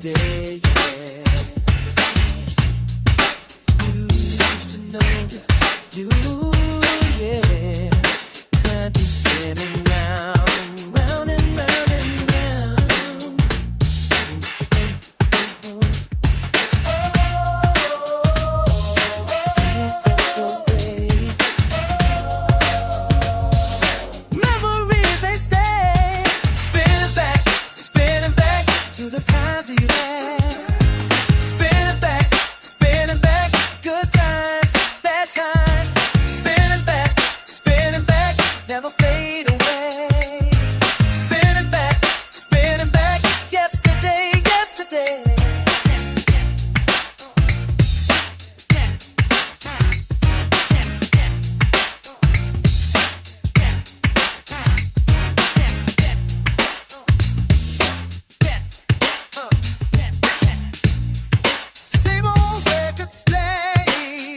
yesterday. Yeah. You used to know you, yeah. Time keeps spinning round, round and round and round. Can't forget those days. Memories, they stay. Spinning back to the times we had. Spinning back, good times, bad times. Spinning back, never fade away. Spinning back, yesterday, yesterday. Same old records play,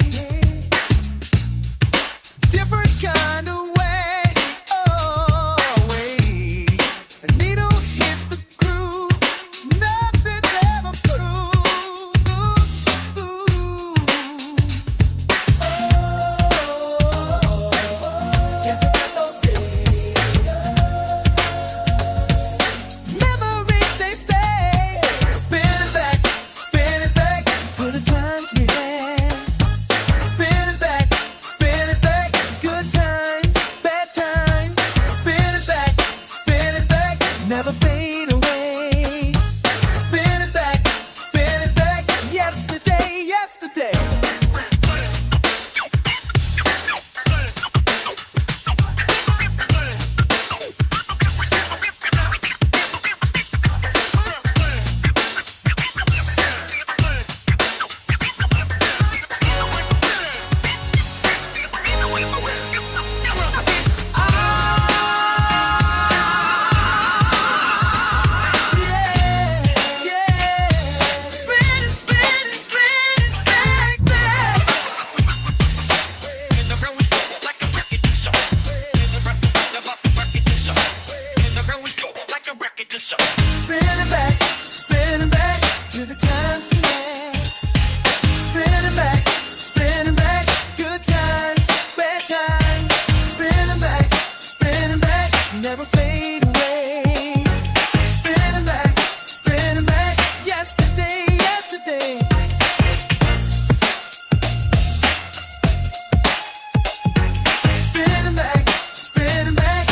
different kind of way. Oh, way. A needle hits the groove, nothing ever proves. Can't forget those days. Memories, they stay. Spinning back to the times we had. Spinning back, good times, bad times. Spinning back, never fade away. Spinning back, yesterday, yesterday. Spinning back to the times we had. Spinning back, good times, bad times. Spinning back, never fade away. Spinning back, yesterday, yesterday. Spinning back. Spinning back.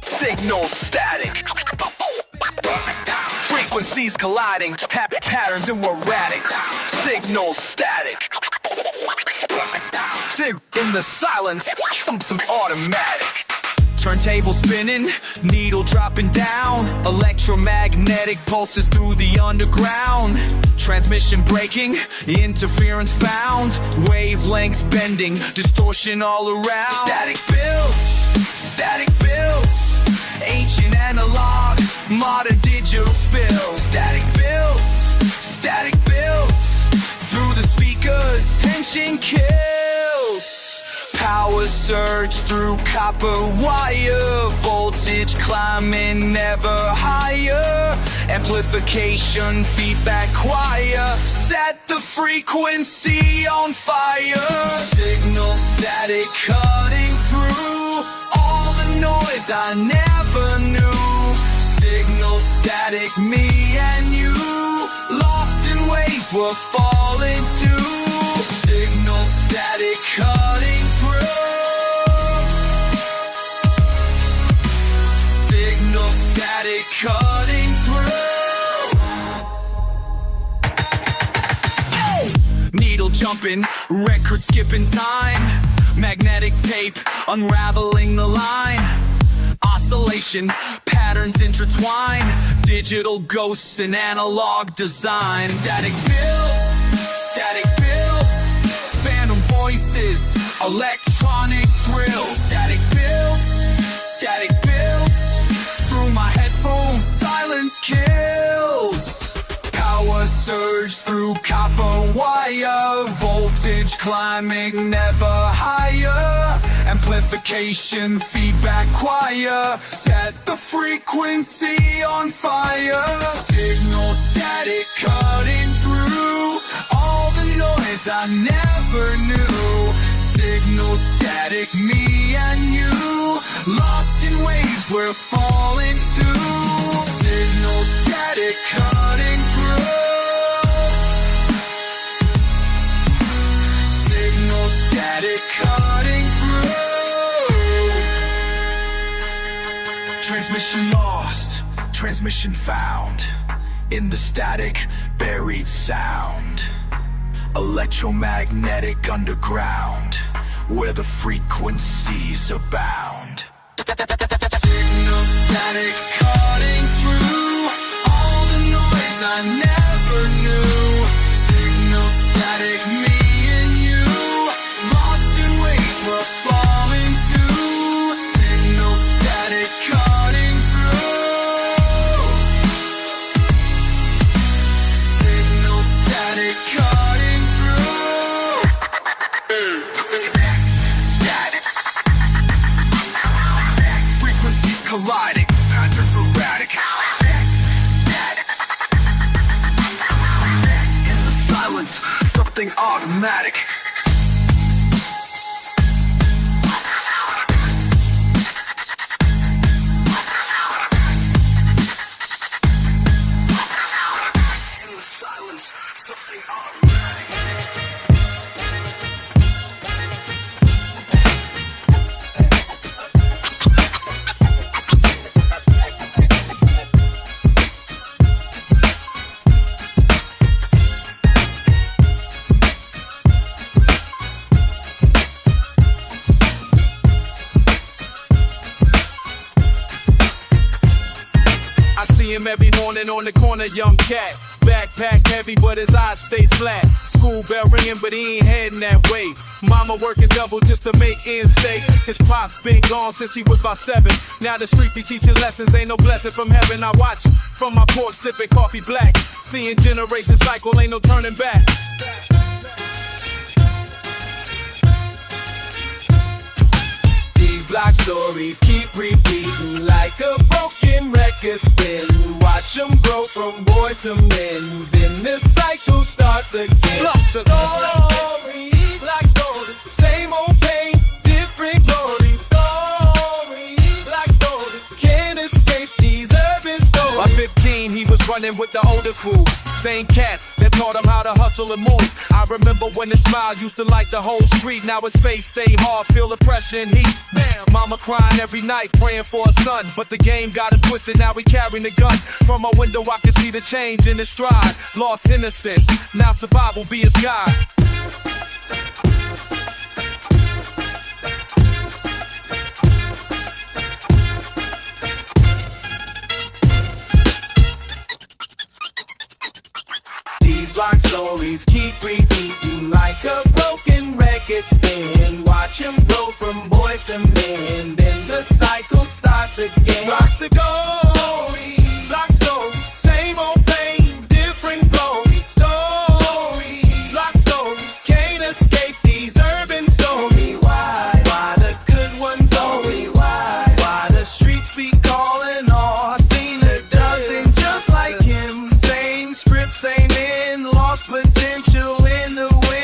Signal static. Frequencies colliding. Patterns and we're erratic. Signal static. In the silence, some automatic. Turntable spinning, needle dropping down. Electromagnetic pulses through the underground. Transmission breaking, interference found. Wavelengths bending, distortion all around. Static builds, ancient analog, modern digital spill. Static builds, through the speakers, tension kills. Power surge through copper wire, voltage climbing never higher. Amplification, feedback choir, set the frequency on fire. Signal static cutting through all the noise I never knew. Signal static, me and you, lost in waves we're falling to. Signal static cutting through. Signal static cutting through. Needle jumping, record skipping time. Magnetic tape unraveling the line. Oscillation, patterns intertwine. Digital ghosts and analog design. Static builds, phantom voices, electronic thrills. Static builds, through my headphones, silence kills. Stage climbing never higher. Amplification, feedback choir. Set the frequency on fire. Signal static cutting through all the noise I never knew. Signal static, me and you, lost in waves we're falling to. Signal static cutting through. Signal static cutting through. Transmission lost, transmission found. In the static, buried sound. Electromagnetic underground, where the frequencies abound. Signal static cutting through all the noise I never knew. Signal static, me and you, lost in waves we're falling to. Signal static cutting through. Signal static cutting through. Static. Frequencies colliding. Patterns erratic. Static. In the silence, something automatic. In the silence, something automatic. I see him every morning on the corner, young cat. Backpack heavy, but his eyes stay flat. School bell ringing, but he ain't heading that way. Mama working double just to make ends stay. His pop's been gone since he was about 7. Now the street be teaching lessons, ain't no blessing from heaven. I watch from my porch, sipping coffee black. Seeing generation cycle, ain't no turning back. These block stories keep repeating like a broken record spin. Watch them grow from boys to men, then the cycle starts again. Story, black story, same old pain, different glory. Story, black story, can't escape these urban stories. By 15, he was running with the older crew. Same cats that taught him how to hustle and move. I remember when his smile used to light the whole street. Now his face stay hard, feel the pressure and heat. Bam, mama crying every night, praying for a son. But the game got him twisted, now he carrying a gun. From my window I can see the change in his stride. Lost innocence, now survival be his guide. These block stories keep repeating like a broken record spin. Watch him go from boys to men, then the cycle starts again. Blocks ago, story, block story, same old pain, different glory. Story, block stories, can't escape these urban stories. Why the good ones only? Why the streets be calling all? Seen a dozen just like him, same script, same end, lost potential in the wind.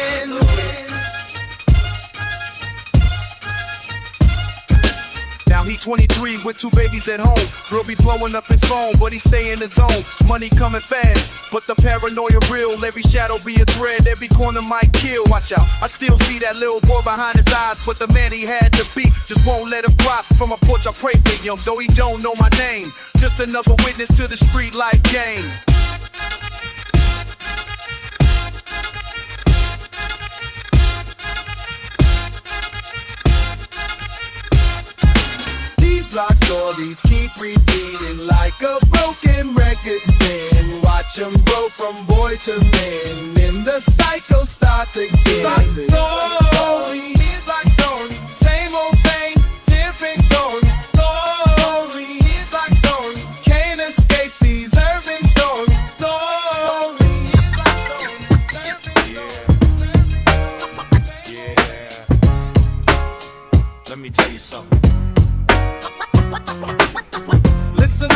Now he 23 with 2 babies at home. Girl be blowing up his phone, but he stay in his zone. Money coming fast, but the paranoia real. Every shadow be a thread, every corner might kill. Watch out, I still see that little boy behind his eyes, but the man he had to beat just won't let him drop. From a porch I pray for him, though he don't know my name. Just another witness to the street life game. Block stories keep repeating like a broken record spin. Watch them grow from boys to men, then the cycle starts again. Block story, block story, same old thing, different glory. Story, block story, can't escape these urban stories. Story, block story, urban stories.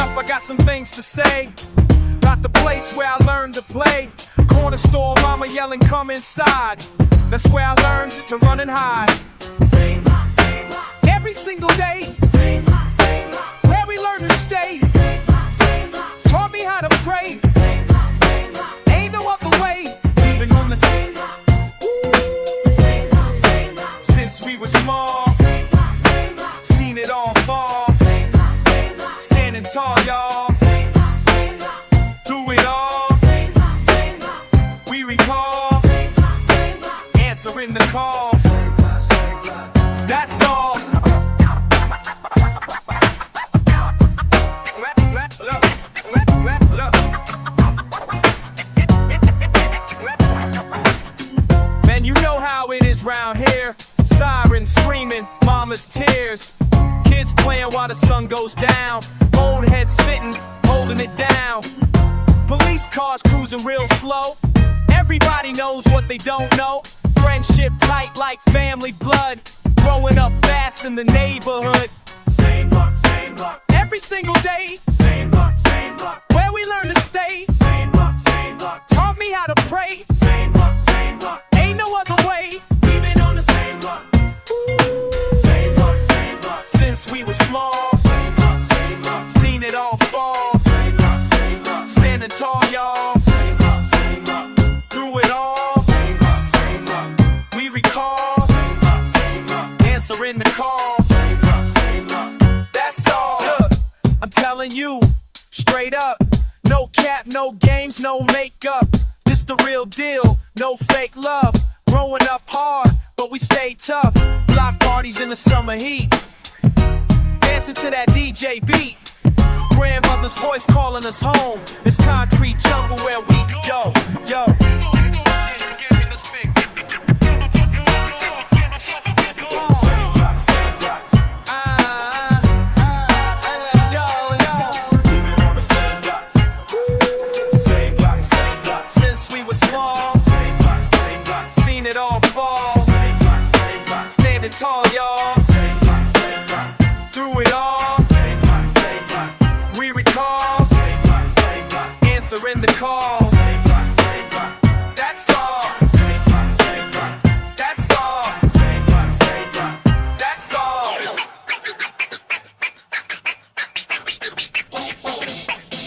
up, I got some things to say. About the place where I learned to play. Corner store, mama yelling, come inside. That's where I learned to run and hide. Every single day, where we learn to stay. Taught me how to pray. Ain't no other way. Living on the same since we were small. Seen it all fall. Standing tall, y'all. Through it all, we recall. Answering the calls. That's all. Man, you know how it is round here. Sirens screaming, mama's tears. Kids playing while the sun goes down. Old heads sitting, holding it down. Police cars cruising real slow. Everybody knows what they don't know. Friendship tight like family blood. Growing up fast in the neighborhood. Same luck, same luck. Every single day. Same luck, same luck. Where we learn to stay. Same luck, same luck. Taught me how to pray. Same luck, same luck. Ain't no other way. We've been on the same luck. Same luck, same luck. Since we were small. Same luck, same luck. Seen it all fall. Same luck, same luck. Standing tall, y'all. Same luck, same luck. Through it all. Same luck, same luck. We recall. Same luck, same luck. Answering the call. Same luck, same luck. That's all. Look, I'm telling you, straight up. No cap, no games, no makeup. This the real deal, no fake love. Growing up hard, but we stay tough. Block parties in the summer heat. Dancing to that DJ beat. Grandmother's voice calling us home. It's concrete jungle where we go, yo. Since we were small, seen it all fall. Standing tall, y'all. Through it all, we recall. Answering the call. That's all. That's all. That's all.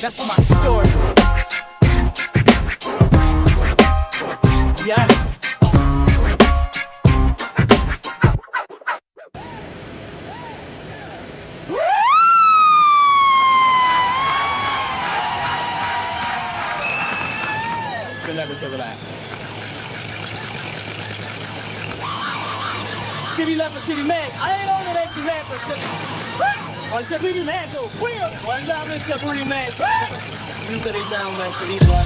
That's my story. Yeah. Never took it out. City left and city man. I ain't on that city man for city. On city man too. One time it's a pretty man. You said they sound like city man.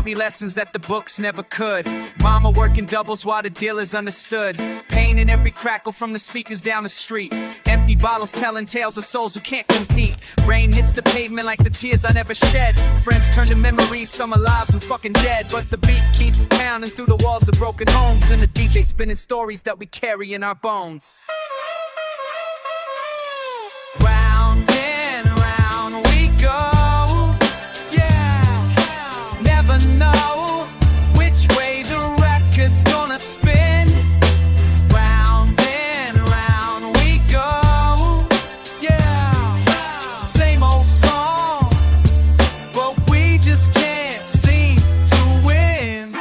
taught me lessons that the books never could. Mama working doubles while the dealers understood. Pain in every crackle from the speakers down the street. Empty bottles telling tales of souls who can't compete. Rain hits the pavement like the tears I never shed. Friends turn to memories, some alive, some fucking dead. But the beat keeps pounding through the walls of broken homes, and the DJ spinning stories that we carry in our bones. Round and round we go. Yeah, never know which way the record's gonna spin. Round and round we go. Yeah, same old song, but we just can't seem to win.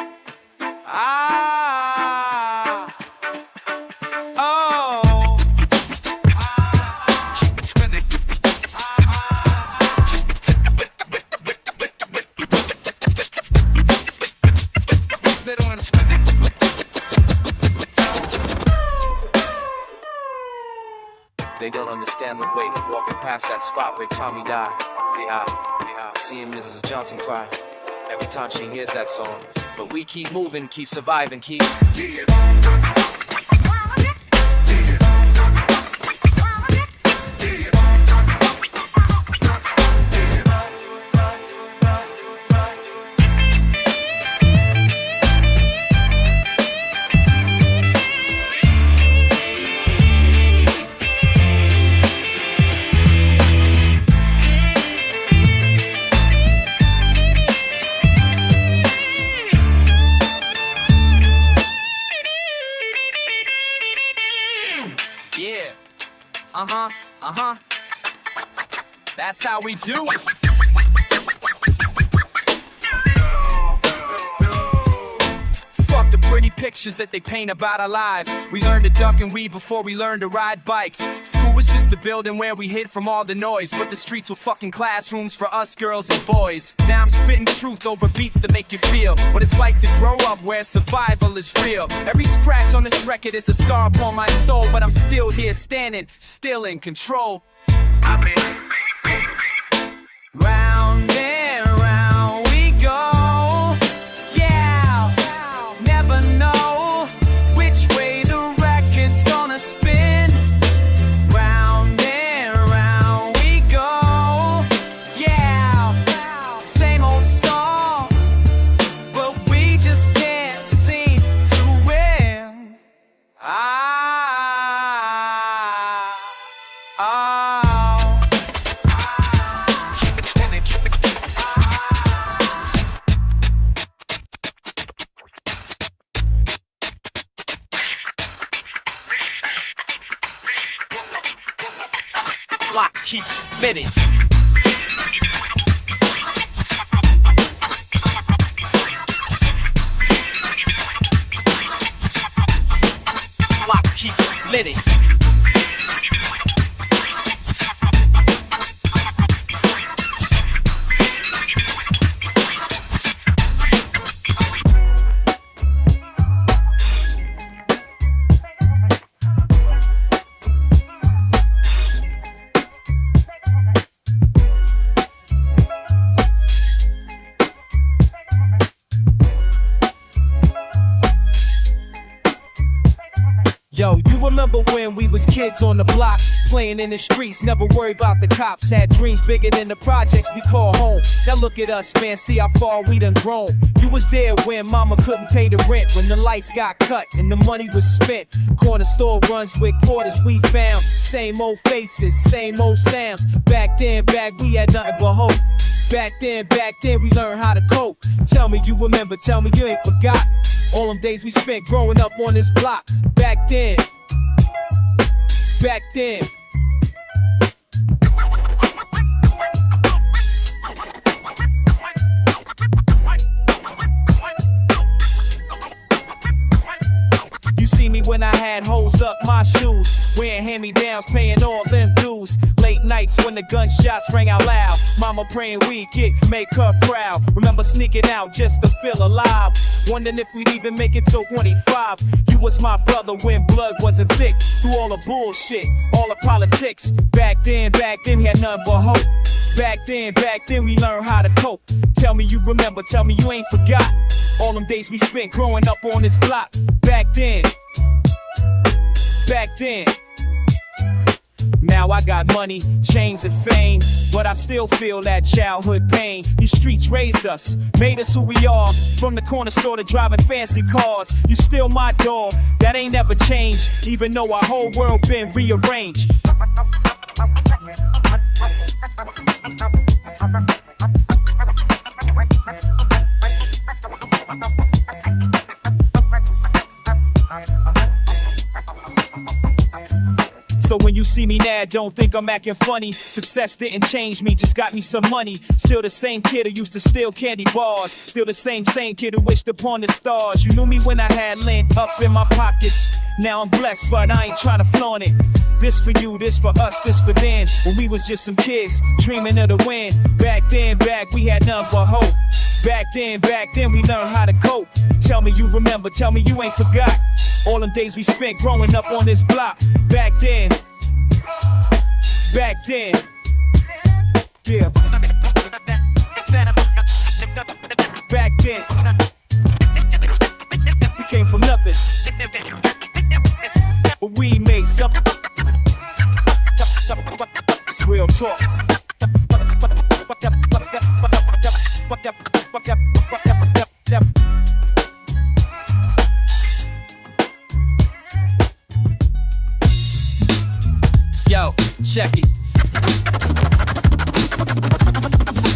They don't understand the weight of walking past that spot where Tommy died. Yeah, seeing Mrs. Johnson cry every time she hears that song. But we keep moving, keep surviving, keep. That's how we do it. Fuck the pretty pictures that they paint about our lives. We learned to duck and weave before we learned to ride bikes. School was just a building where we hid from all the noise, but the streets were fucking classrooms for us girls and boys. Now I'm spitting truth over beats that make you feel what it's like to grow up where survival is real. Every scratch on this record is a scar upon my soul, but I'm still here standing, still in control. Round and round we go. Yeah, never know which way the record's gonna spin. Round and round we go. Yeah, same old song, but we just can't seem to win. Block keeps spinning. Block keeps spinning. Yo, you remember when we was kids on the block, playing in the streets, never worried about the cops, had dreams bigger than the projects we call home. Now look at us, man, see how far we done grown. You was there when mama couldn't pay the rent, when the lights got cut and the money was spent. Corner store runs with quarters we found, same old faces, same old sounds. Back then, we had nothing but hope. Back then, we learned how to cope. Tell me you remember, tell me you ain't forgot all them days we spent growing up on this block. Back then. You see me when I had holes up my shoes, shoes. Wearing hand-me-downs, paying all them dues. Late nights when the gunshots rang out loud. Mama praying we get, make her proud. Remember sneaking out just to feel alive. Wondering if we'd even make it till 25. You was my brother when blood wasn't thick. Through all the bullshit, all the politics. Back then we had nothing but hope. Back then we learned how to cope. Tell me you remember, tell me you ain't forgot all them days we spent growing up on this block. Back then. Now I got money, chains and fame, but I still feel that childhood pain. These streets raised us, made us who we are. From the corner store to driving fancy cars. You still my dog, that ain't never changed. Even though our whole world been rearranged. So when you see me now, don't think I'm acting funny. Success didn't change me, just got me some money. Still the same kid who used to steal candy bars. Still the same kid who wished upon the stars. You knew me when I had lint up in my pockets. Now I'm blessed, but I ain't tryna flaunt it. This for you, this for us, this for them. When we was just some kids, dreaming of the win. Back we had nothing but hope. Back then we learned how to cope. Tell me you remember, tell me you ain't forgot all them days we spent growing up on this block. Back then, yeah. Back then, we came from nothing, but we made something. It's real talk. Yo, check it.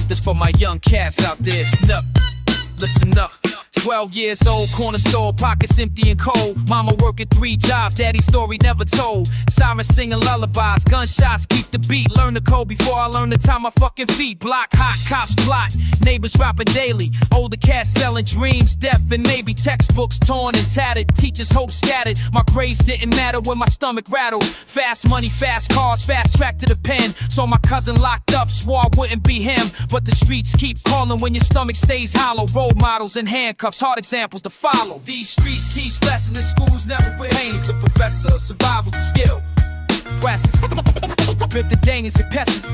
This for my young cats out there. Snuck, listen up. 12 years old, corner store, pockets empty and cold. Mama working 3 jobs, daddy's story never told. Sirens singing lullabies, gunshots keep the beat. Learn the code before I learn to tie my fucking feet. Block hot, cops plot, neighbors rapping daily. Older cats selling dreams, death and maybe textbooks torn and tattered. Teachers' hope scattered, my grades didn't matter when my stomach rattled. Fast money, fast cars, fast track to the pen. Saw my cousin locked up, swore I wouldn't be him. But the streets keep calling when your stomach stays hollow. Role models and handcuffs, hard examples to follow. These streets teach lessons in schools never will. Pain's the professor, survival's the skill. Brasses, bit the dangers and pests.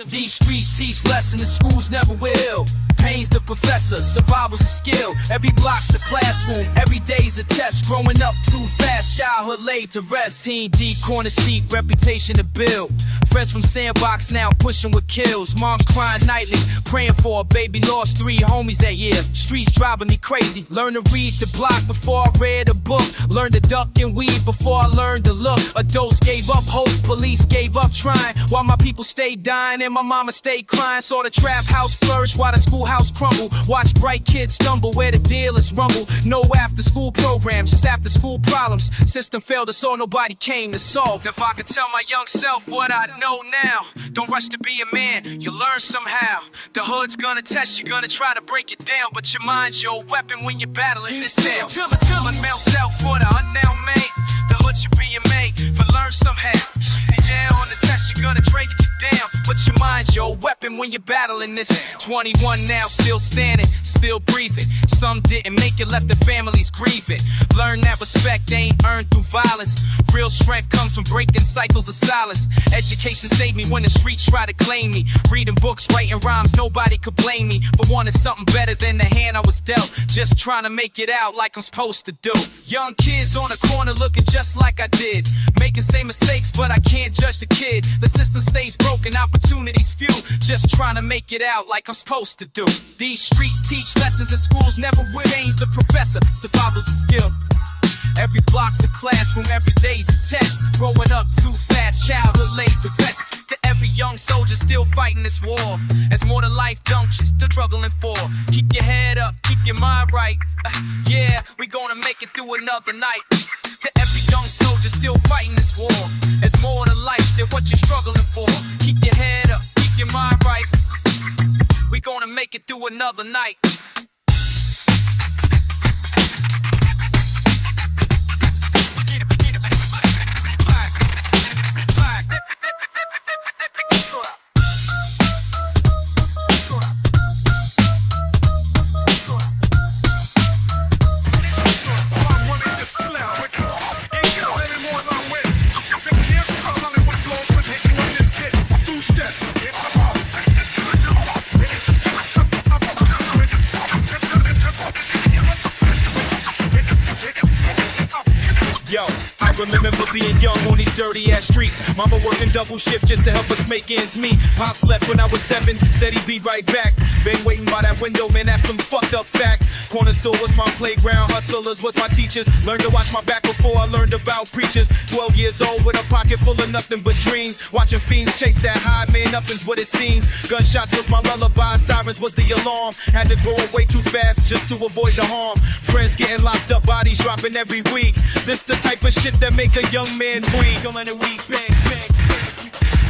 These streets teach lessons in schools never will. Pain's the professor, survival's a skill. Every block's a classroom, every day's a test. Growing up too fast, childhood laid to rest. Teen deep, corner steep, reputation to build. Friends from Sandbox now pushing with kills. Mom's crying nightly, praying for a baby. Lost 3 homies that year. Streets driving me crazy. Learn to read the block before I read a book. Learn to duck and weave before I learned to look. Adults gave up hope, police gave up trying. While my people stayed dying and my mama stayed crying. Saw the trap house flourish while the schoolhouse crumble. Watch bright kids stumble where the dealers rumble. No after school programs, just after school problems. System failed us all, nobody came to solve. If I could tell my young self what I know now, don't rush to be a man, you learn somehow. The hood's gonna test you, gonna try to break it down, but your mind's your weapon when you're battling this town. Unmail self for the unknown mate. The hood should be your mate, for learn somehow. And yeah, on the test you're gonna break you down, but your mind's your weapon when you're battling this. 21 now, still standing, still breathing. Some didn't make it, left their families grieving. Learn that respect ain't earned through violence. Real strength comes from breaking cycles of silence. Education saved me when the streets try to claim me. Reading books, writing rhymes, nobody could blame me for wanting something better than the hand I was dealt. Just trying to make it out like I'm supposed to do. Young kids on the corner looking just like I did. Making same mistakes, but I can't judge the kid. The system stays broken, opportunities few. Just trying to make it out like I'm supposed to do. These streets teach lessons in schools never will. Change the professor, survival's a skill. Every block's a classroom, every day's a test. Growing up too fast, childhood laid to rest. To every young soldier still fighting this war, as more than life junctures they're struggling for. Keep your head up, keep your mind right. Yeah, we gonna make it through another night. To every young soldier still fighting this war, it's more to life than what you're struggling for. Keep your head up, keep your mind right. We gonna make it through another night. Yo, I remember being young on these dirty ass streets. Mama working double shift just to help us make ends meet. Pops left when I was 7, said he'd be right back. Been waiting by that window, man, that's some fucked up facts. Corner store was my playground, hustlers was my teachers. Learned to watch my back before I learned about preachers. 12 years old with a pocket full of nothing but dreams. Watching fiends chase that high, man, nothing's what it seems. Gunshots was my lullaby, sirens was the alarm. Had to grow up way too fast just to avoid the harm. Friends getting locked up, bodies dropping every week. This the type of shit that make a young man weak. Come on and weak, bang, bang,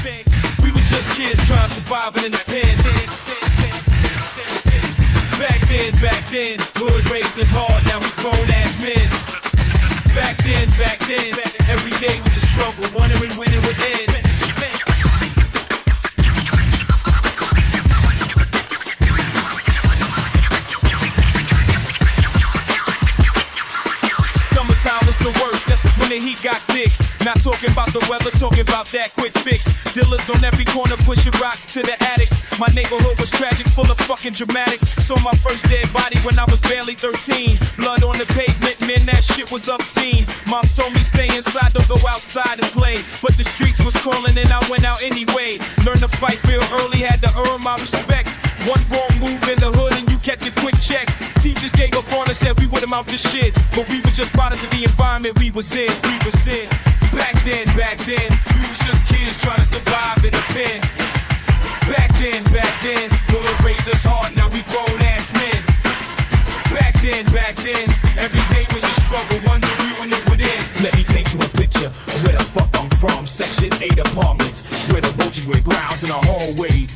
bang. We were just kids trying to survive in the pen. Back then, hood raised us hard, now we grown ass men. Back then, every day was a struggle, wondering when it would end. Summertime was the worst, that's when the heat got thick. Not talking about the weather, talking about that quick fix. Dealers on every corner pushing rocks to the attics. My neighborhood was tragic, full of fucking dramatics. Saw my first dead body when I was barely 13. Blood on the pavement, man, that shit was obscene. Mom told me stay inside, don't go outside and play. But the streets was calling and I went out anyway. Learned to fight real early, had to earn my respect. One wrong move in the hood and you catch a quick check. Teachers gave up on us, said we would amount to shit. But we were just products of the environment we was in. Back then, we was just kids trying to survive in a pen. Back then, hood raised us hard, now we grown ass men. Back then, every day was a struggle, wondering when it would end. Let me paint you a picture of where the fuck I'm from. Section 8 apartments, where the roaches were grounds in a hallway.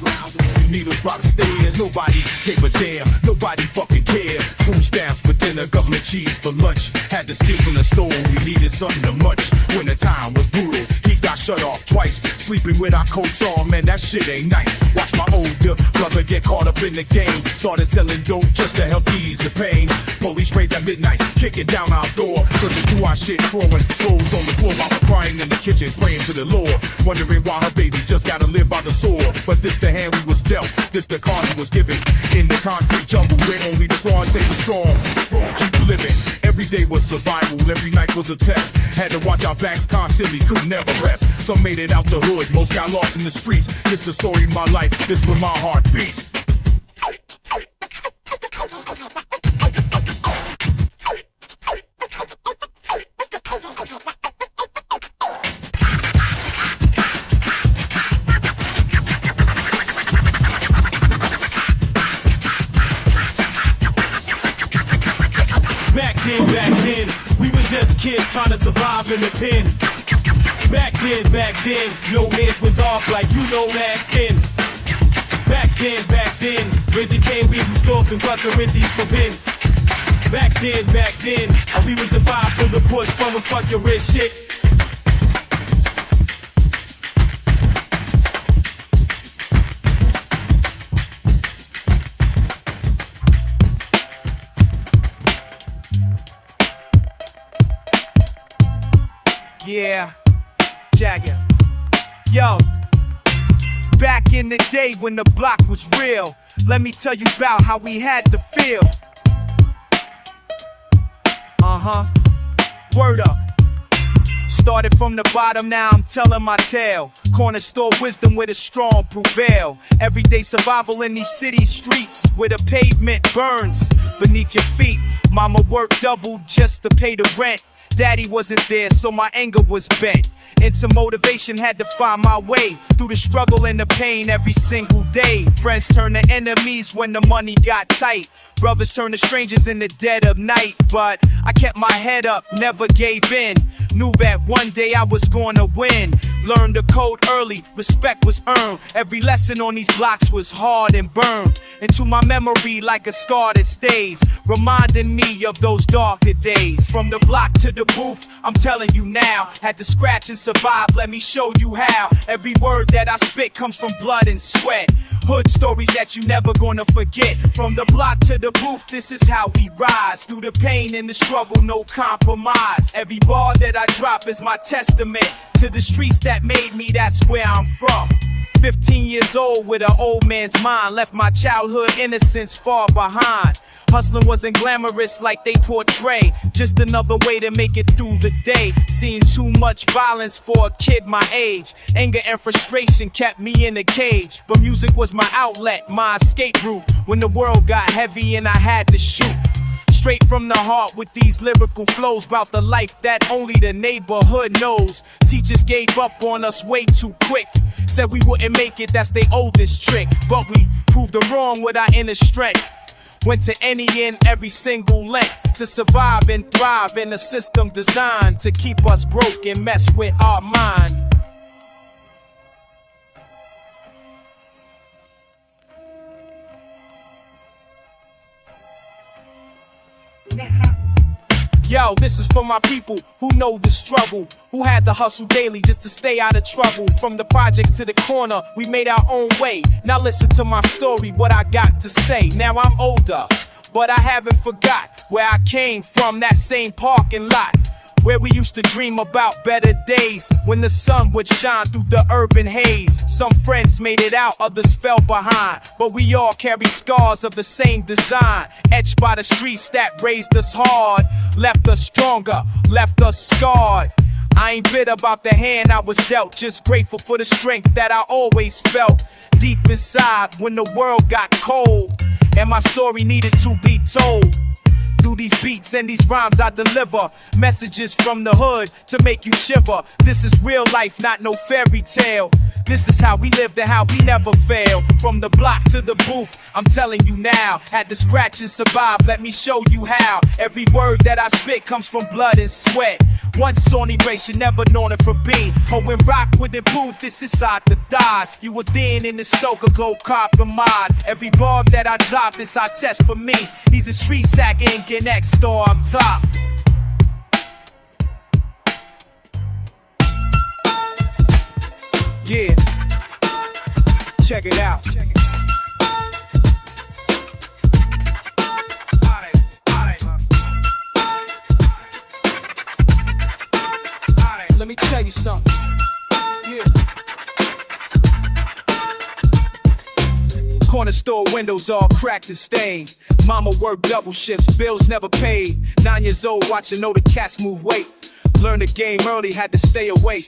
Needles by the stairs, nobody gave a damn, nobody fucking cared. Food stamps for dinner, government cheese for lunch. Had to steal from the store, we needed something to munch. When the time was brutal, he got shut off twice. Sleeping with our coats on, man, that shit ain't nice. Watch my older brother get caught up in the game. Started selling dope just to help ease the pain. Police raids at midnight, kicking down our door. Searching through our shit, throwing clothes on the floor while we're crying in the kitchen, praying to the Lord. Wondering why her baby just gotta live by the sword. But this the hand we was dealt, this the card he was given. In the concrete jungle where only the strong save the strong. Keep living, every day was survival, every night was a test. Had to watch our backs constantly, could never rest. Some made it out the hood, most got lost in the streets. This the story of my life, this where my heart beats. Back then, we was just kids trying to survive in the pen. Back then, no hands was off like you know that skin. Back then, when the came we was golfing, but the Corinthians for pin. Back then, we was survived from the push from a fuck your wrist shit. Yeah, Jagger. Yo, back in the day when the block was real, let me tell you about how we had to feel. Word up. Started from the bottom, now I'm telling my tale. Corner store wisdom where the strong prevail. Everyday survival in these city streets where the pavement burns beneath your feet. Mama worked double just to pay the rent. Daddy wasn't there, so my anger was bent. Into motivation, had to find my way through the struggle and the pain every single day. Friends turn to enemies when the money got tight. Brothers turn to strangers in the dead of night. But I kept my head up, never gave in. Knew that one day I was gonna win. Learned the code early, respect was earned. Every lesson on these blocks was hard and burned into my memory like a scar that stays, reminding me of those darker days. From the block to the booth, I'm telling you now. Had to scratch and survive, let me show you how. Every word that I spit comes from blood and sweat. Hood stories that you never gonna forget. From the block to the booth, this is how we rise. Through the pain and the struggle, no compromise. Every bar that I drop is my testament to the streets that made me, that's where I'm from. 15 years old with an old man's mind. Left my childhood innocence far behind. Hustling wasn't glamorous like they portray. Just another way to make it through the day. Seen too much violence for a kid my age. Anger and frustration kept me in a cage. But music was my outlet, my escape route. When the world got heavy and I had to shoot. Straight from the heart with these lyrical flows about the life that only the neighborhood knows. Teachers gave up on us way too quick. Said we wouldn't make it, that's their oldest trick. But we proved them wrong with our inner strength. Went to any and every single length to survive and thrive in a system designed to keep us broke and mess with our mind. Yo, this is for my people who know the struggle, who had to hustle daily just to stay out of trouble. From the projects to the corner, we made our own way. Now listen to my story, what I got to say. Now I'm older, but I haven't forgot where I came from, that same parking lot. Where we used to dream about better days, when the sun would shine through the urban haze. Some friends made it out, others fell behind, but we all carry scars of the same design, etched by the streets that raised us hard, left us stronger, left us scarred. I ain't bitter about the hand I was dealt, just grateful for the strength that I always felt deep inside when the world got cold, and my story needed to be told. Through these beats and these rhymes I deliver messages from the hood to make you shiver. This is real life, not no fairy tale. This is how we lived and how we never fail. From the block to the booth, I'm telling you now. Had to scratch and survive, let me show you how. Every word that I spit comes from blood and sweat. Once on erasure, never known it from being. Oh, when rock would improve, this is side to dies. You were then in the Stoker, go compromise. Every bar that I drop, this I test for me. He's a street sack ink and X star on top. Yeah, check it out. Let me tell you something. Yeah. Corner store windows all cracked and stained. Mama worked double shifts, bills never paid. 9 years old, watching all the cats move weight. Learned the game early, had to stay awake.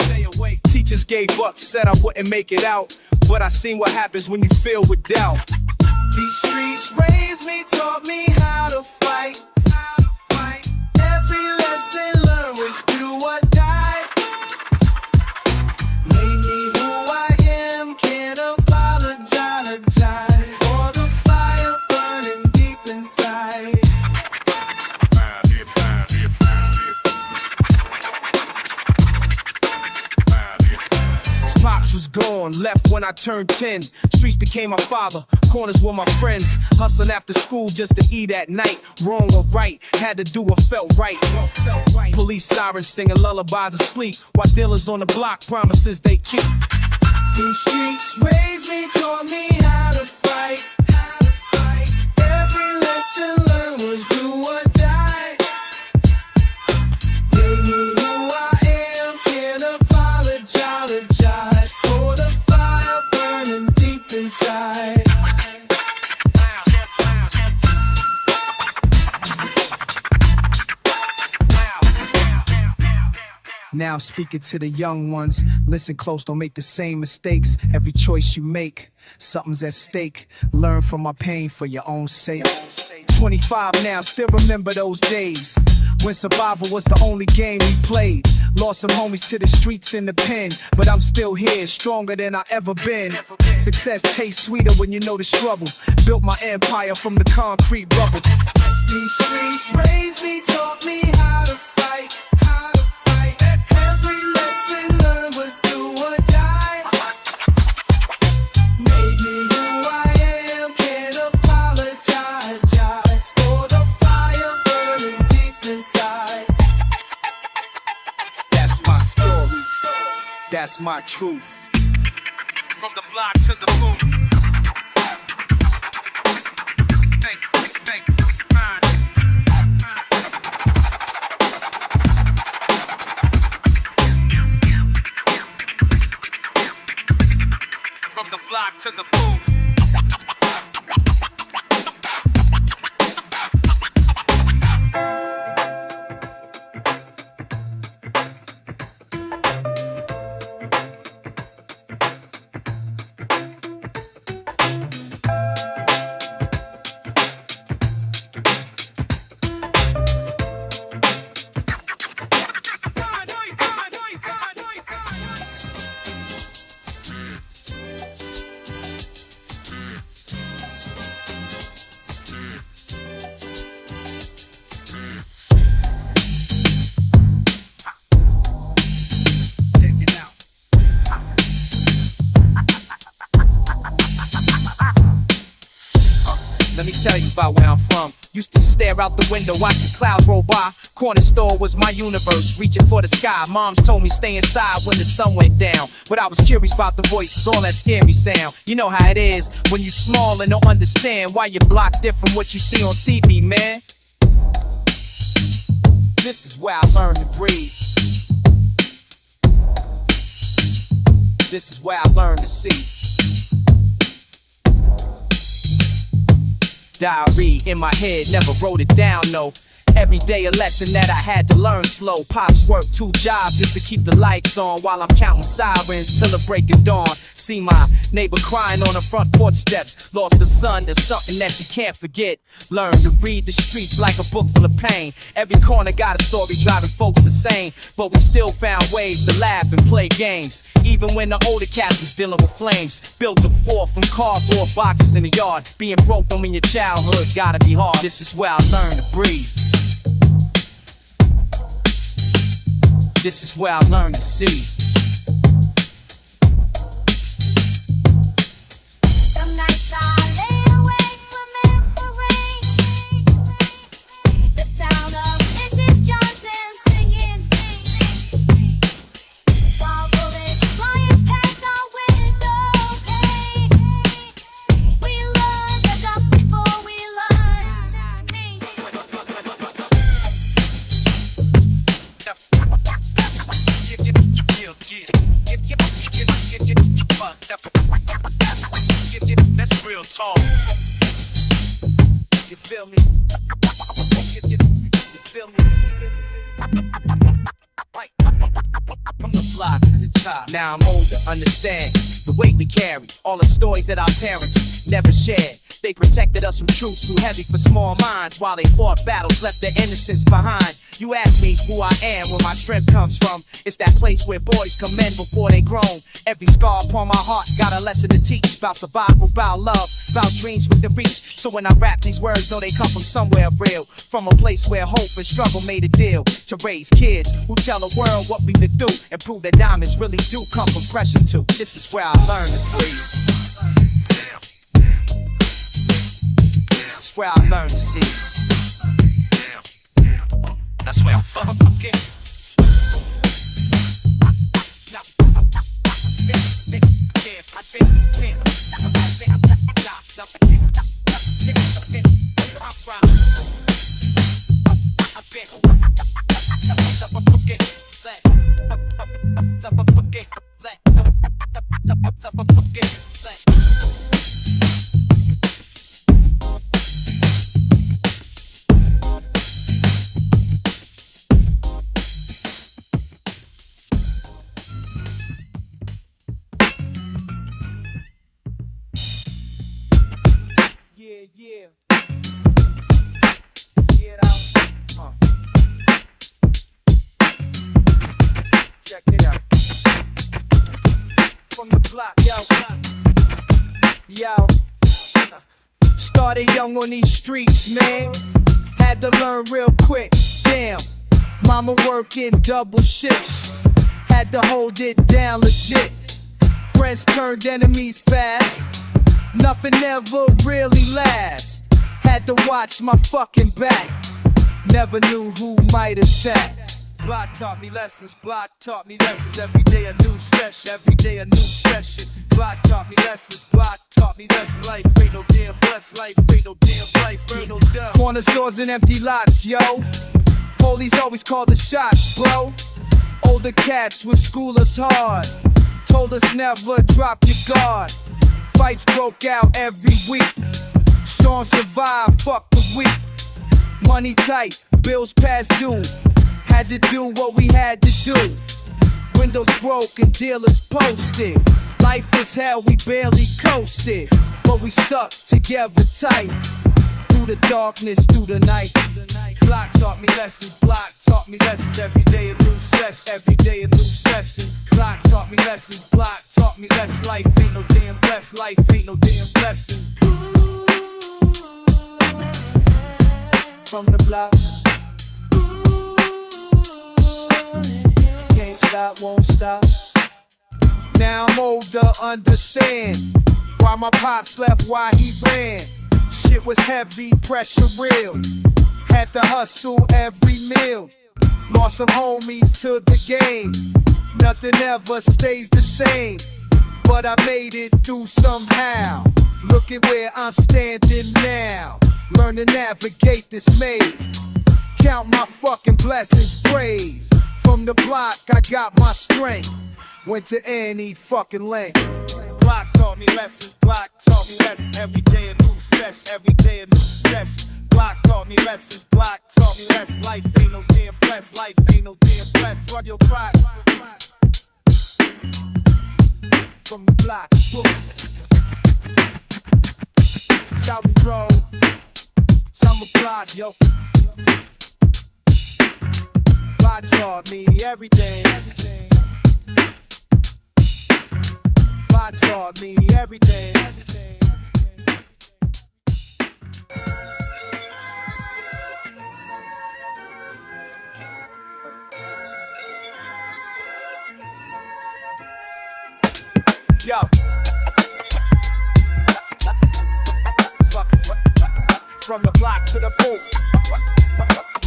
Teachers gave up, said I wouldn't make it out. But I seen what happens when you filled with doubt. These streets raised me, taught me how to fight. Every lesson learned was do or die. Made me who I am, can't apologize for the fire burning deep inside. Pops was gone, left when I turned 10. Streets became my father, corners were my friends. Hustling after school just to eat at night. Wrong or right, had to do what felt right. Police sirens singing lullabies asleep, while dealers on the block promises they keep. These streets raised me, taught me how to fight. Every lesson learned was do or die. Made me who I am, can't apologize for the fire burning deep inside. Now speaking to the young ones, listen close, don't make the same mistakes. Every choice you make, something's at stake. Learn from my pain for your own sake. 25 now, still remember those days when survival was the only game we played. Lost some homies to the streets in the pen, but I'm still here, stronger than I ever been. Success tastes sweeter when you know the struggle. Built my empire from the concrete rubble. These streets raised me, taught me how to fight. Every lesson learned was do or die. Made me who I am, can't apologize for the fire burning deep inside. That's my story, that's my truth. From the block to the booth. From block to the booth. Let me tell you about where I'm from. Used to stare out the window, watching clouds roll by. Corner store was my universe, reaching for the sky. Moms told me stay inside when the sun went down. But I was curious about the voices, all that scary sound. You know how it is when you small and don't understand why you're blocked different what you see on TV, man. This is where I learned to breathe. This is where I learned to see. Diary in my head, never wrote it down, no. Every day a lesson that I had to learn slow. Pops worked 2 jobs just to keep the lights on while I'm counting sirens till the break of dawn. See my neighbor crying on the front porch steps. Lost a son to something that she can't forget. Learn to read the streets like a book full of pain. Every corner got a story driving folks insane. But we still found ways to laugh and play games. Even when the older cats was dealing with flames. Built the fort from cardboard boxes in the yard. Being broke when your childhood gotta be hard. This is where I learned to breathe. This is where I learned to see. Some nights I lay awake remembering the sound of Mrs. Johnson singing. While bullets flying past our window pane, we learn the dump before we learn me. That's real talk. You feel me? You feel me? From the block to the top. Now I'm older, understand the weight we carry. All the stories that our parents never shared. They protected us from truths too heavy for small minds. While they fought battles, left their innocence behind. You ask me who I am, where my strength comes from. It's that place where boys commend before they grown. Every scar upon my heart got a lesson to teach. About survival, about love, about dreams within reach. So when I rap these words, know they come from somewhere real. From a place where hope and struggle made a deal. To raise kids who tell the world what we could do. And prove that diamonds really do come from pressure too. This is where I learned to breathe. This is where I learned to see. That's where I fucking. Yeah. Get out. Check it out. From the block, yo. Started young on these streets, man. Had to learn real quick. Damn. Mama working double shifts. Had to hold it down legit. Friends turned enemies fast. Nothing ever really lasts. Had to watch my fucking back. Never knew who might attack. Block taught me lessons, block taught me lessons. Every day a new session, every day a new session. Block taught me lessons, block taught me lessons. Life ain't no damn blessed, life ain't no damn life, ain't no dumb. Corner stores and empty lots, yo. Police always call the shots, bro. Older cats would school us hard. Told us never drop your guard. Fights broke out every week. Strong survive, fuck the weak. Money tight, bills past due. Had to do what we had to do. Windows broke and dealers posted. Life was hell, we barely coasted. But we stuck together tight. Through the darkness, through the night. Block taught me lessons, block taught me lessons. Every day a new session, every day a new session. Block taught me lessons, block taught me lessons. Life ain't no damn blessing, life ain't no damn blessing. From the block. Can't stop, won't stop. Now I'm older, understand why my pops left, why he ran. Shit was heavy, pressure real. Had to hustle every meal. Lost some homies to the game. Nothing ever stays the same. But I made it through somehow. Look at where I'm standing now. Learn to navigate this maze. Count my fucking blessings, praise. From the block, I got my strength. Went to any fucking length. Block taught me lessons, block taught me lessons. Every day a new session, every day a new session. Block taught me lessons, block taught me lessons. Life ain't no damn blessed, life ain't no damn blessed. Run your block. From the block, it's how we roll. Summer block, yo. Block taught me everything. Block taught me everything. Yo. From the block to the booth.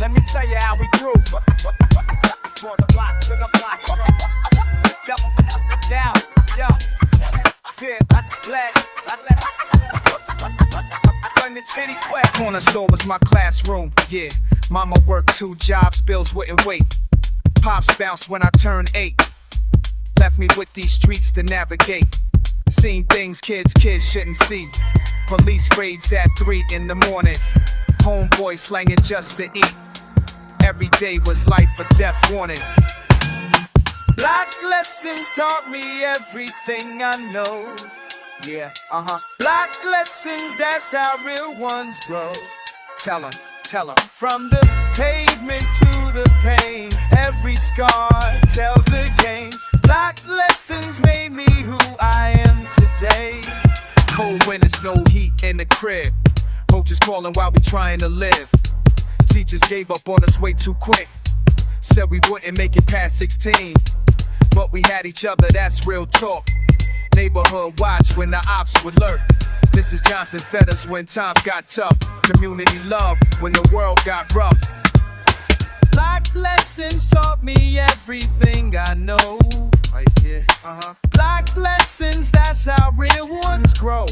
Let me tell you how we grew. From the block to the block. Yo, now, yo. Yeah, I run the titty flat. Corner store was my classroom. Yeah, mama worked 2 jobs, bills wouldn't wait. Pops bounced when I turned 8. Left me with these streets to navigate. Seen things kids shouldn't see. Police raids at 3 in the morning. Homeboy slanging just to eat. Every day was life or death warning. Black lessons taught me everything I know. Yeah, Black lessons, that's how real ones grow. Tell 'em. From the pavement to the pain, every scar tells the game. Black lessons made me who I am today. Cold winters, no heat in the crib. Coaches calling while we trying to live. Teachers gave up on us way too quick. Said we wouldn't make it past 16. But we had each other, that's real talk. Neighborhood watch when the ops would lurk. Mrs. Johnson fed us when times got tough. Community love when the world got rough. Black lessons taught me everything I know. Right here, Black lessons, that's how real ones grow.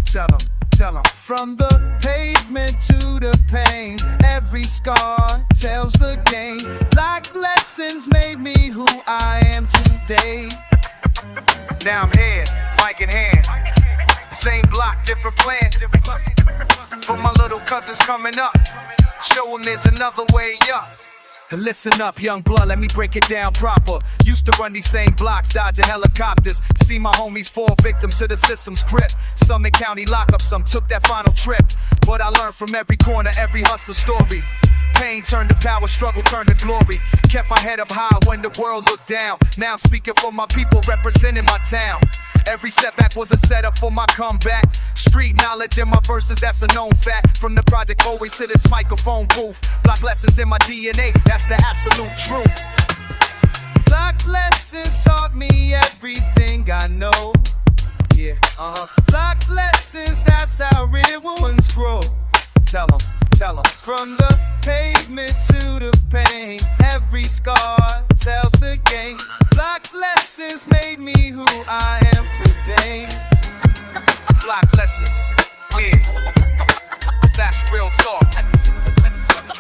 Tell 'em. From the pavement to the pain, every scar tells the game. Black lessons made me who I am today. Now I'm here, mic in hand. Same block, different plan. For my little cousins coming up, show 'em there's another way up. Listen up, young blood, let me break it down proper. Used to run these same blocks, dodging helicopters. See my homies fall victim to the system's grip. Some in county lockup, some took that final trip. But I learned from every corner, every hustler story. Pain turned to power, struggle turned to glory. Kept my head up high when the world looked down. Now I'm speaking for my people, representing my town. Every setback was a setup for my comeback. Street knowledge in my verses, that's a known fact. From the project always to this microphone booth. Black lessons in my DNA, that's the absolute truth. Black lessons taught me everything I know. Yeah, Black lessons, that's how real ones grow. Tell 'em. From the pavement to the pain, every scar tells the game. Black lessons made me who I am today. Black lessons, yeah, that's real talk.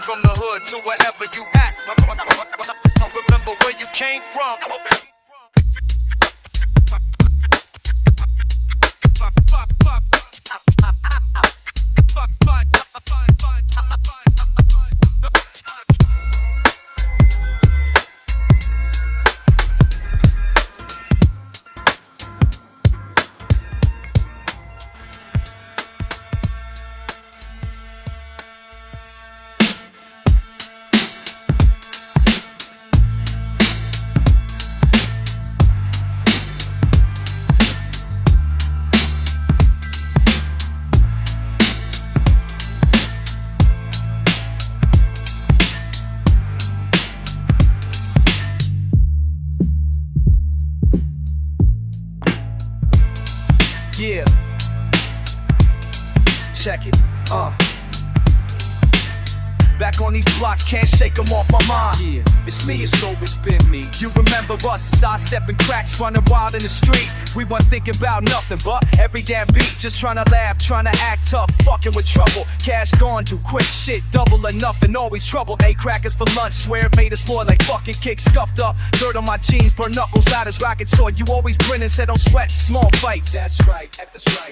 From the hood to wherever you at, remember where you came from. Yeah. Check it. Back on these blocks, can't shake them off my mind. Yeah, it's me, it's always been me. You remember us, sidestepping cracks, running wild in the street. We weren't thinking about nothing but every damn beat. Just trying to laugh, trying to act tough, fucking with trouble. Cash gone too quick, shit, double or nothing, always trouble. Ate crackers for lunch, swear it made us loyal like fucking kicks scuffed up. Dirt on my jeans, burn knuckles out as rocket sword. You always grin and said don't sweat, small fights. That's right,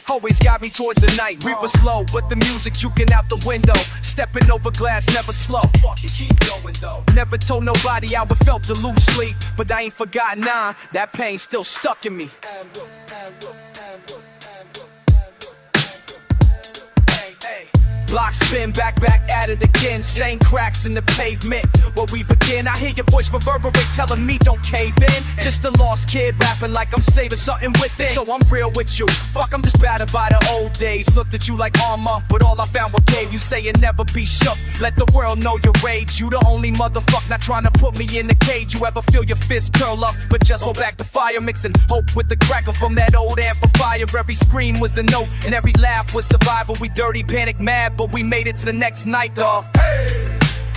always got me towards the night. Reaper slow, but the music juking out the window. Stepping over glass, never slow. Fuck it, keep going though. Never told nobody how it felt to lose sleep, but I ain't forgotten none. That pain still stuck in me. Block spin, back at it again. Same cracks in the pavement. Where we begin, I hear your voice reverberate, telling me don't cave in. Just a lost kid rapping like I'm saving something within. So I'm real with you. Fuck, I'm just battered by the old days. Looked at you like armor, but all I found was game. You say you never be shook. Let the world know your rage. You the only motherfucker not trying to put me in the cage. You ever feel your fist curl up, but just hold back the fire, mixing hope with the cracker from that old amplifier. Every scream was a note, and every laugh was survival. We dirty, panic, mad, but we made it to the next night, dawg.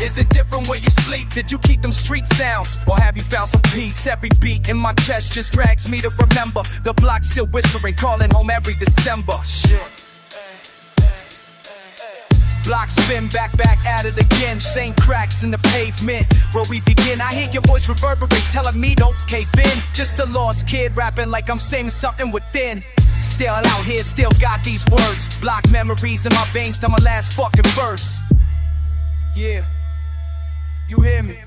Is it different where you sleep? Did you keep them street sounds? Or have you found some peace? Every beat in my chest just drags me to remember. The block still whispering, calling home every December. Shit. Block spin, back at it again. Same cracks in the pavement. Where we begin, I hear your voice reverberate, telling me don't cave in. Just a lost kid rapping like I'm saying something within. Still out here, still got these words. Block memories in my veins to my last fucking verse. Yeah, you hear me?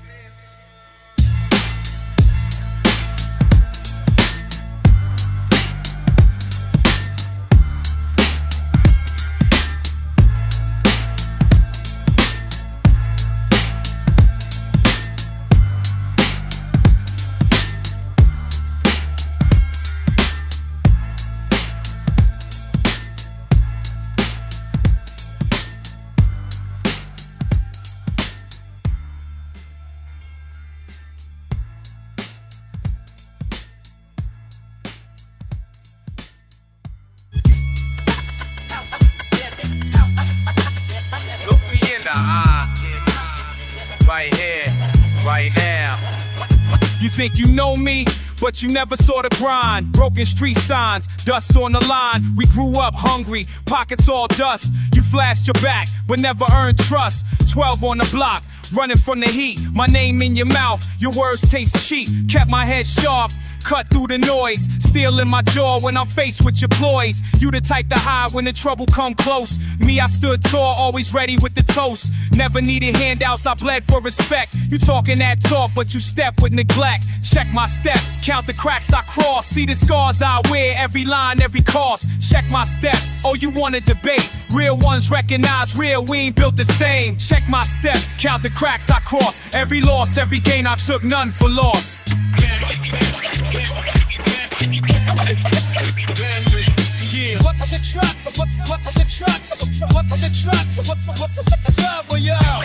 Right here, right now. You think you know me, but you never saw the grind. Broken street signs, dust on the line. We grew up hungry, pockets all dust. You flashed your back, but never earned trust. 12 on the block, running from the heat. My name in your mouth, your words taste cheap. Kept my head sharp, cut through the noise. Steel in my jaw when I'm faced with your ploys. You the type to hide when the trouble come close. Me, I stood tall, always ready with the toast. Never needed handouts, I bled for respect. You talking that talk, but you step with neglect. Check my steps, count the cracks I cross. See the scars I wear, every line, every cost. Check my steps, oh you wanna debate. Real ones recognize real, we ain't built the same. Check my steps, count the cracks I cross. Every loss, every gain I took, none for loss. Yeah. What's the trucks? What's the trucks? What's the trucks? What's up with y'all?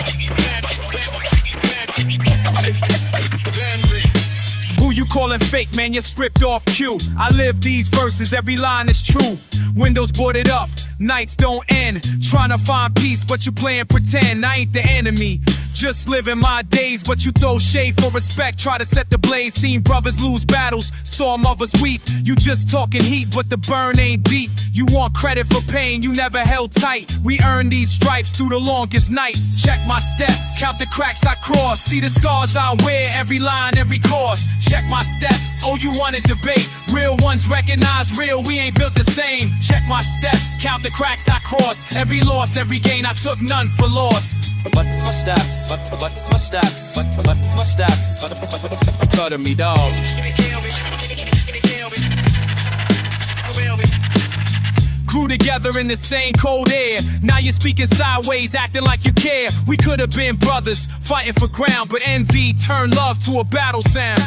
Who you calling fake, man? Your script off cue. I live these verses, every line is true. Windows boarded up, nights don't end. Trying to find peace, but you playing pretend. I ain't the enemy, just living my days. But you throw shade for respect, try to set the blaze. Seen brothers lose battles, saw mothers weep. You just talking heat, but the burn ain't deep. You want credit for pain, you never held tight. We earned these stripes through the longest nights. Check my steps, count the cracks I cross. See the scars I wear, every line, every course. Check my steps, oh you wanna debate. Real ones recognize real, we ain't built the same. Check my steps, count the cracks I cross. Every loss, every gain I took, none for loss. What's my steps? What's my steps? What's my steps? Cut me, dog. Grew together in the same cold air. Now you're speaking sideways, acting like you care. We could have been brothers, fighting for ground, but envy turned love to a battle sound.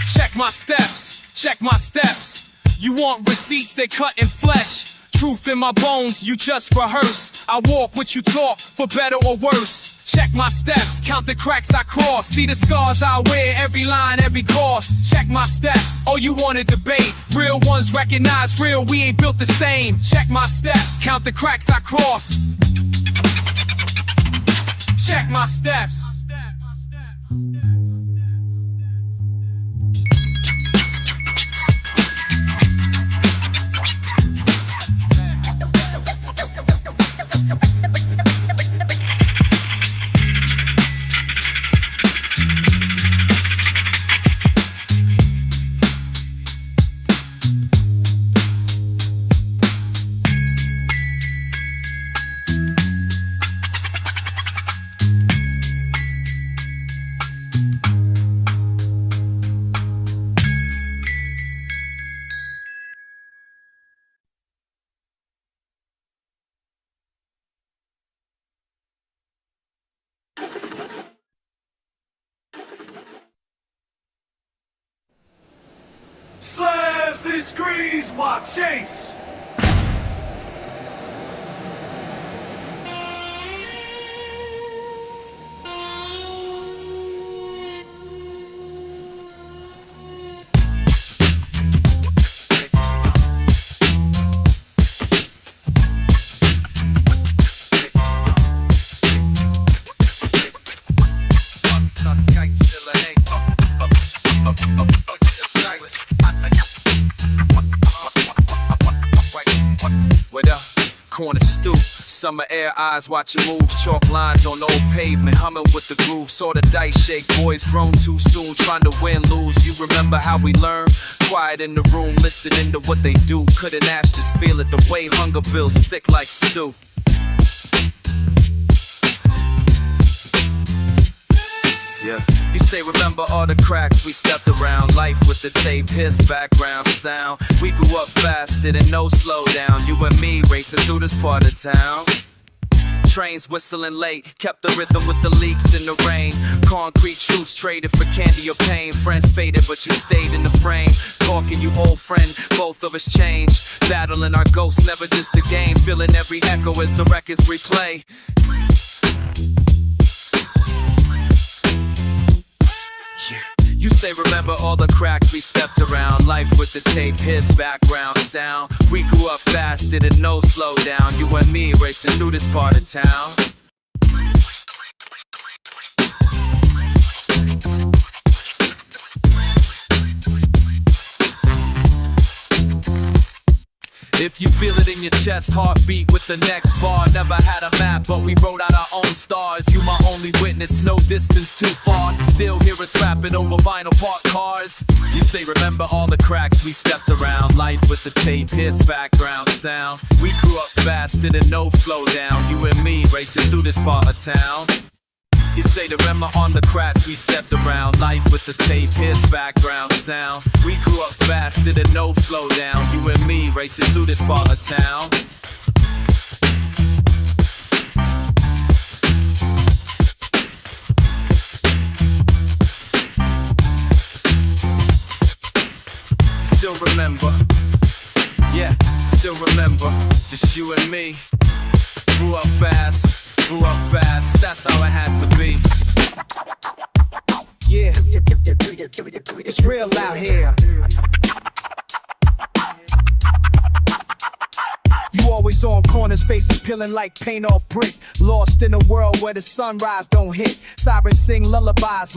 Check my steps, check my steps. You want receipts, they cut in flesh. Truth in my bones, you just rehearse. I walk what you talk, for better or worse. Check my steps, count the cracks I cross. See the scars I wear, every line, every course. Check my steps, oh you wanna debate. Real ones recognize real, we ain't built the same. Check my steps, count the cracks I cross. Check my steps. Slams these screens, my chase. Corner stoop, summer air eyes watching move. Chalk lines on old pavement, humming with the groove. Saw the dice shake, boys grown too soon, trying to win, lose. You remember how we learned? Quiet in the room, listening to what they do. Couldn't ask, just feel it, the way hunger bills thick like stew. Yeah. You say remember all the cracks we stepped around. Life with the tape, his background sound. We grew up fast, didn't know slow down. You and me racing through this part of town. Trains whistling late, kept the rhythm with the leaks in the rain. Concrete truths traded for candy or pain. Friends faded but you stayed in the frame. Talking you old friend, both of us changed. Battling our ghosts, never just a game. Feeling every echo as the records replay. You say remember all the cracks we stepped around. Life with the tape, his background sound. We grew up fast, didn't know slow down. You and me racing through this part of town. If you feel it in your chest, heartbeat with the next bar. Never had a map, but we wrote out our own stars. You my only witness, no distance too far. Still hear us rapping over vinyl parked cars. You say remember all the cracks we stepped around. Life with the tape, his background sound. We grew up fast, didn't know flow down. You and me racing through this part of town. You say the remember on the cracks we stepped around. Life with the tape, his background sound. We grew up fast, didn't know flow down. You and me racing through this part of town. Still remember, yeah, still remember. Just you and me. Grew up fast, that's how it had to be. Yeah, it's real out here. You always on corners, faces peeling like paint off brick. Lost in a world where the sunrise don't hit. Sirens sing lullabies,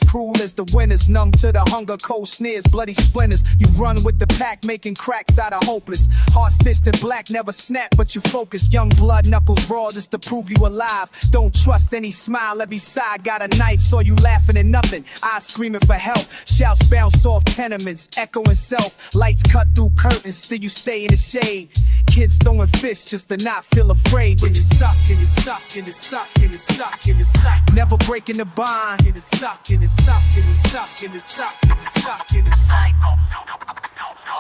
cruel as the winners. Numb to the hunger, cold sneers, bloody splinters. You run with the pack, making cracks out of hopeless. Heart stitched in black, never snap, but you focus. Young blood, knuckles raw just to prove you alive. Don't trust any smile, every side got a knife. Saw you laughing at nothing, eyes screaming for help. Shouts bounce off tenements, echoing self. Lights cut through curtains, still you stay in the shade. Kids throwing fists just to not feel afraid. When you're stuck, and you're stuck, and you're stuck, and you're stuck, and you're stuck. Never breaking the bond. And you're stuck, and you're stuck, and you're stuck, and you're stuck, and you're stuck, and you're stuck.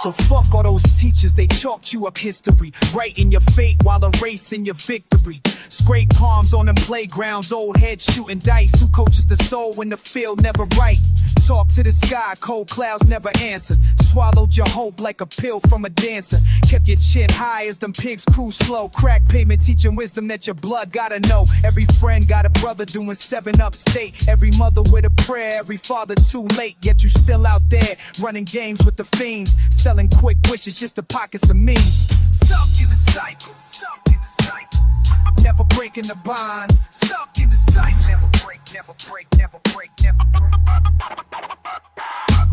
So fuck all those teachers, they chalked you up history. Writing your fate while erasing your victory. Scrape palms on them playgrounds, old heads shooting dice. Who coaches the soul when the field never right? Talk to the sky, cold clouds never answer. Swallowed your hope like a pill from a dancer. Kept your chin high as them pigs cruise slow. Crack pavement teaching wisdom that your blood gotta know. Every friend got a brother doing 7 upstate. Every mother with a prayer, every father too late. Yet you still out there running games with the fiends, selling quick wishes just to pocket some means. Stuck in the cycle, stuck in the cycle. Never breaking the bond, stuck in the cycle. Never break, never break, never break, never break.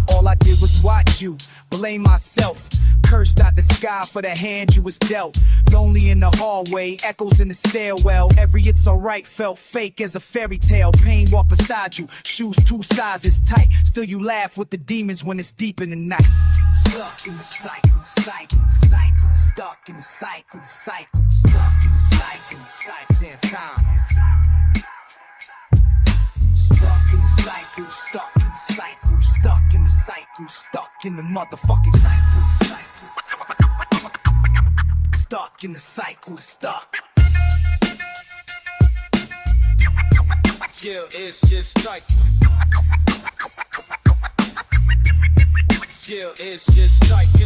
All I did was watch you, blame myself. Cursed out the sky for the hand you was dealt. Lonely in the hallway, echoes in the stairwell. Every it's alright felt fake as a fairy tale. Pain walk beside you, shoes 2 sizes tight. Still you laugh with the demons when it's deep in the night. Stuck in the cycle, cycle, cycle. Stuck in the cycle, cycle. Stuck in the cycle, cycle. 10 times. Stuck in the cycle, stuck in the cycle. Stuck in the cycle, stuck in the motherfucking cycle. Stuck in the cycle, stuck. Yeah, it's just cycle. Yeah, it's just cycle.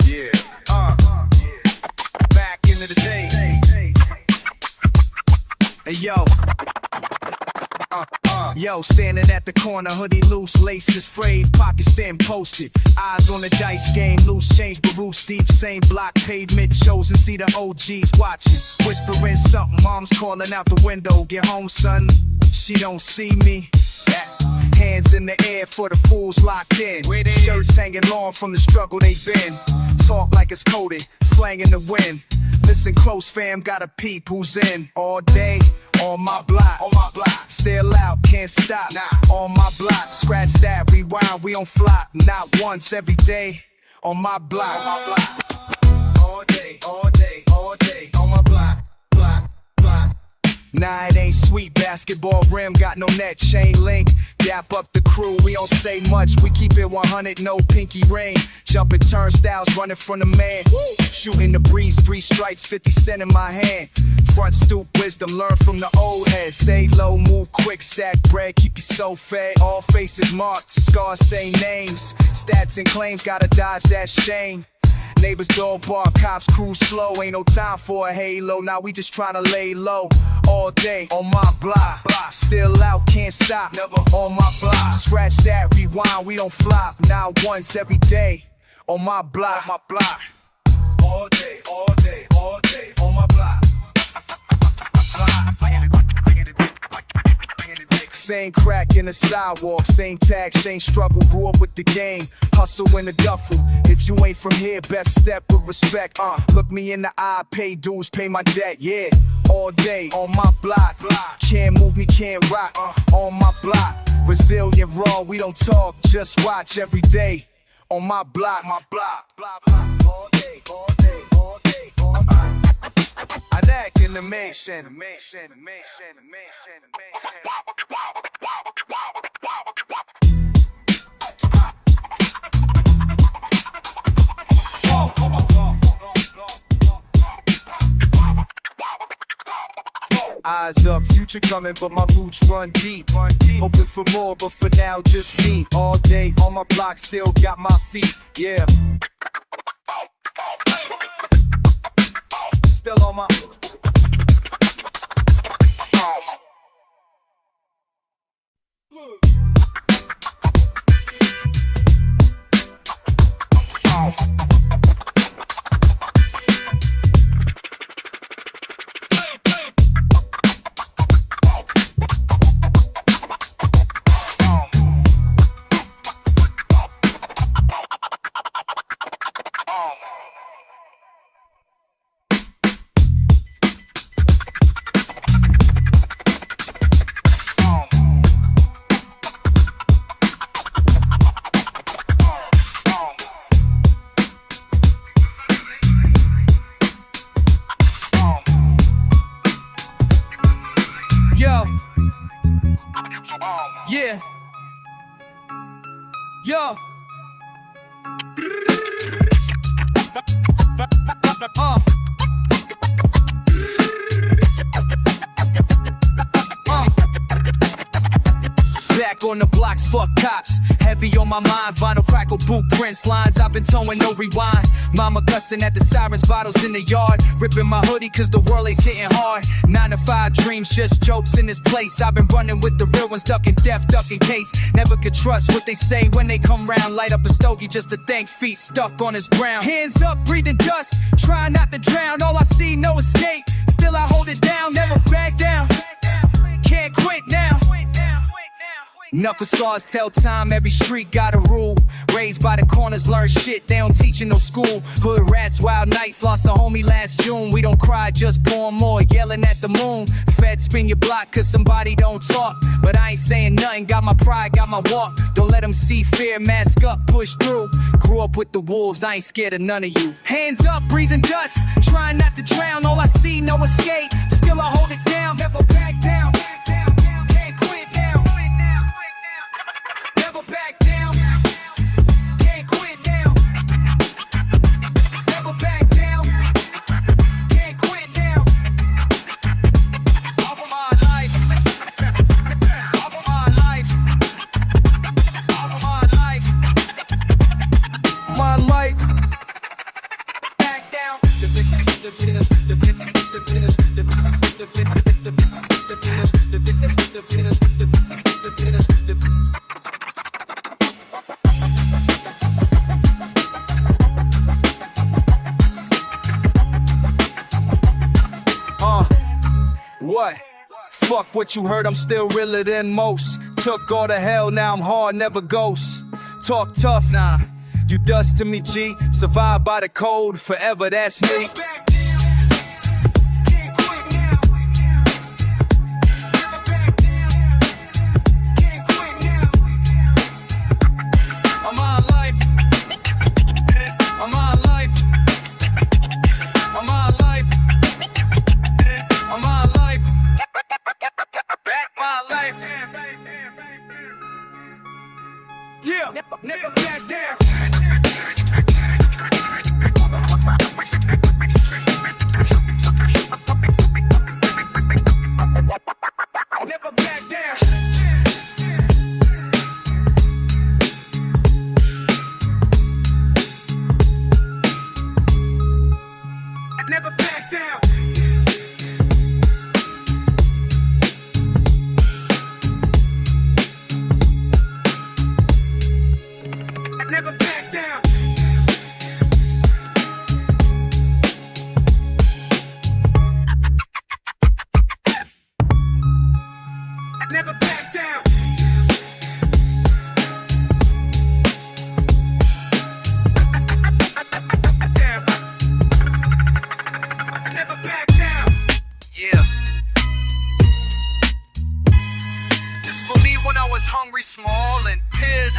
Yeah, back into the day. Hey yo, yo, standing at the corner, hoodie loose, laces frayed, pocket stand posted. Eyes on the dice game, loose change, Baruch deep, same block, pavement, chosen, see the OGs watching. Whispering something, mom's calling out the window, get home son, she don't see me. Hands in the air for the fools locked in. Shirts hanging long from the struggle they been. Talk like it's coded, slang in the wind. Listen close fam, gotta peep who's in. All day, on my block, still out, can't stop. On my block, scratch that, rewind, we on flop. Not once, every day, on my block. All day, all day, all day, on my block. Nah, it ain't sweet, basketball rim, got no net, chain link. Dap up the crew, we don't say much, we keep it 100, no pinky ring. Jumping turnstiles, running from the man. Shooting the breeze, 3 strikes, 50 cent in my hand. Front stoop wisdom, learn from the old heads. Stay low, move quick, stack bread, keep your soul fed. All faces marked, scars, same names. Stats and claims, gotta dodge that shame. Neighbors dog bark, cops cruise slow. Ain't no time for a halo, now we just tryna lay low. All day on my block, still out, can't stop. Never on my block. Scratch that, rewind, we don't flop. Now once every day on my block. All day, all day, all day on my block. Same crack in the sidewalk, same tag, same struggle. Grew up with the game, hustle in the duffel. If you ain't from here, best step with respect. Look me in the eye, pay dues, pay my debt. Yeah, all day on my block. Can't move me, can't rock. On my block, resilient, raw. We don't talk, just watch every day. On my block, All day, all day, all day, all day. I act in the mansion. Eyes up, future coming, but my roots run deep. Hoping for more, but for now, just me. All day on my block, still got my feet. Yeah. Still on my. Yeah. Yo. Back on the blocks, fuck cops. Heavy on my mind, vinyl crackle, blueprints, lines I've been towing, no rewind. Mama cussing at the sirens, bottles in the yard. Ripping my hoodie cause the world ain't hitting hard. 9 to 5 dreams, just jokes in this place. I've been running with the real ones, ducking death, ducking case. Never could trust what they say when they come round. Light up a stogie just to thank feet stuck on his ground. Hands up, breathing dust, trying not to drown. All I see, no escape. Still I hold it down, never back down. Can't quit now. Knuckle scars tell time, every street got a rule. Raised by the corners, learn shit they don't teach in no school. Hood rats, wild nights, lost a homie last June. We don't cry, just pour more, yelling at the moon. Fed spin your block cause somebody don't talk. But I ain't saying nothing, got my pride, got my walk. Don't let them see fear, mask up, push through. Grew up with the wolves, I ain't scared of none of you. Hands up, breathing dust, trying not to drown. All I see, no escape, still I hold it down, never back down. Can't quit now. Never back down. Can't quit now. Never back down. Can't quit now. All of my life. All of my life. All of my life. My life. Back down. What? Fuck what you heard, I'm still realer than most. Took all the hell, now I'm hard, never ghost. Talk tough, nah, you dust to me, G. Survive by the code, forever, that's me. Yeah, never back down. Never back down. Never back down. Never back down. Never back down. Never back down. Yeah. This for me when I was hungry, small and pissed.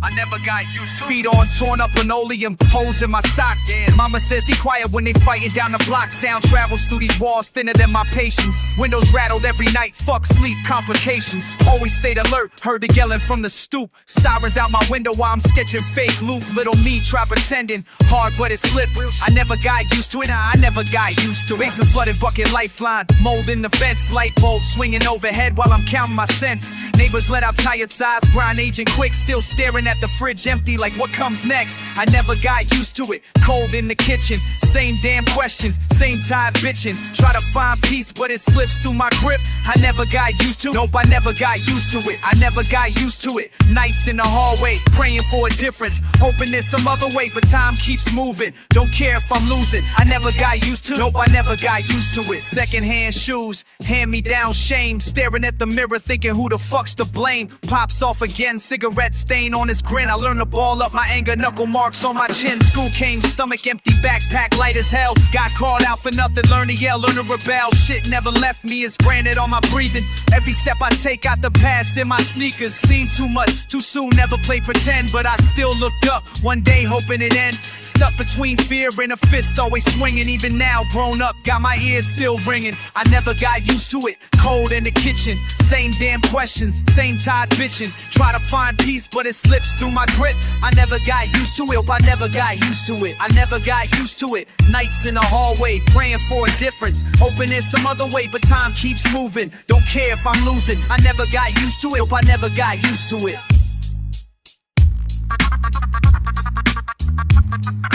I never got used to feet on, torn up linoleum, holes in my socks. Damn. Mama says be quiet when they fighting down the block. Sound travels through these walls thinner than my patience. Windows rattled every night, fuck sleep, complications. Always stayed alert, heard the yelling from the stoop. Sirens out my window while I'm sketching fake loot. Little me try pretending, hard but it slipped. I never got used to it, nah, I never got used to it. Basement flooded, bucket lifeline, mold in the fence. Light bulb swinging overhead while I'm counting my cents. Neighbors let out tired sighs, grind aging quick. Still staring at the fridge empty like what comes next. I never got used to it, cold in the kitchen. Same damn questions, same tired bitching. Try to find peace but it slips through my grip. I never got used to it, nope, I never got used to it. I never got used to it. Nights in the hallway, praying for a difference. Hoping there's some other way, but time keeps moving. Don't care if I'm losing, I never got used to it. Nope, I never got used to it. Secondhand shoes, hand me down shame. Staring at the mirror thinking who the fuck's to blame. Pops off again, cigarette stain on his honest grin. I learned to ball up my anger, knuckle marks on my chin. School came, stomach empty, backpack light as hell. Got called out for nothing, learn to yell, learn to rebel. Shit never left me, it's branded on my breathing. Every step I take, got the past in my sneakers. Seen too much, too soon, never play pretend. But I still looked up, one day hoping it end. Stuck between fear and a fist, always swinging. Even now, grown up, got my ears still ringing. I never got used to it, cold in the kitchen. Same damn questions, same tired bitching. Try to find peace, but it slips through my grip. I never got used to it, I never got used to it. I never got used to it. Nights in the hallway, praying for a difference. Hoping there's some other way, but time keeps moving. Don't care if I'm losing. I never got used to it, I never got used to it.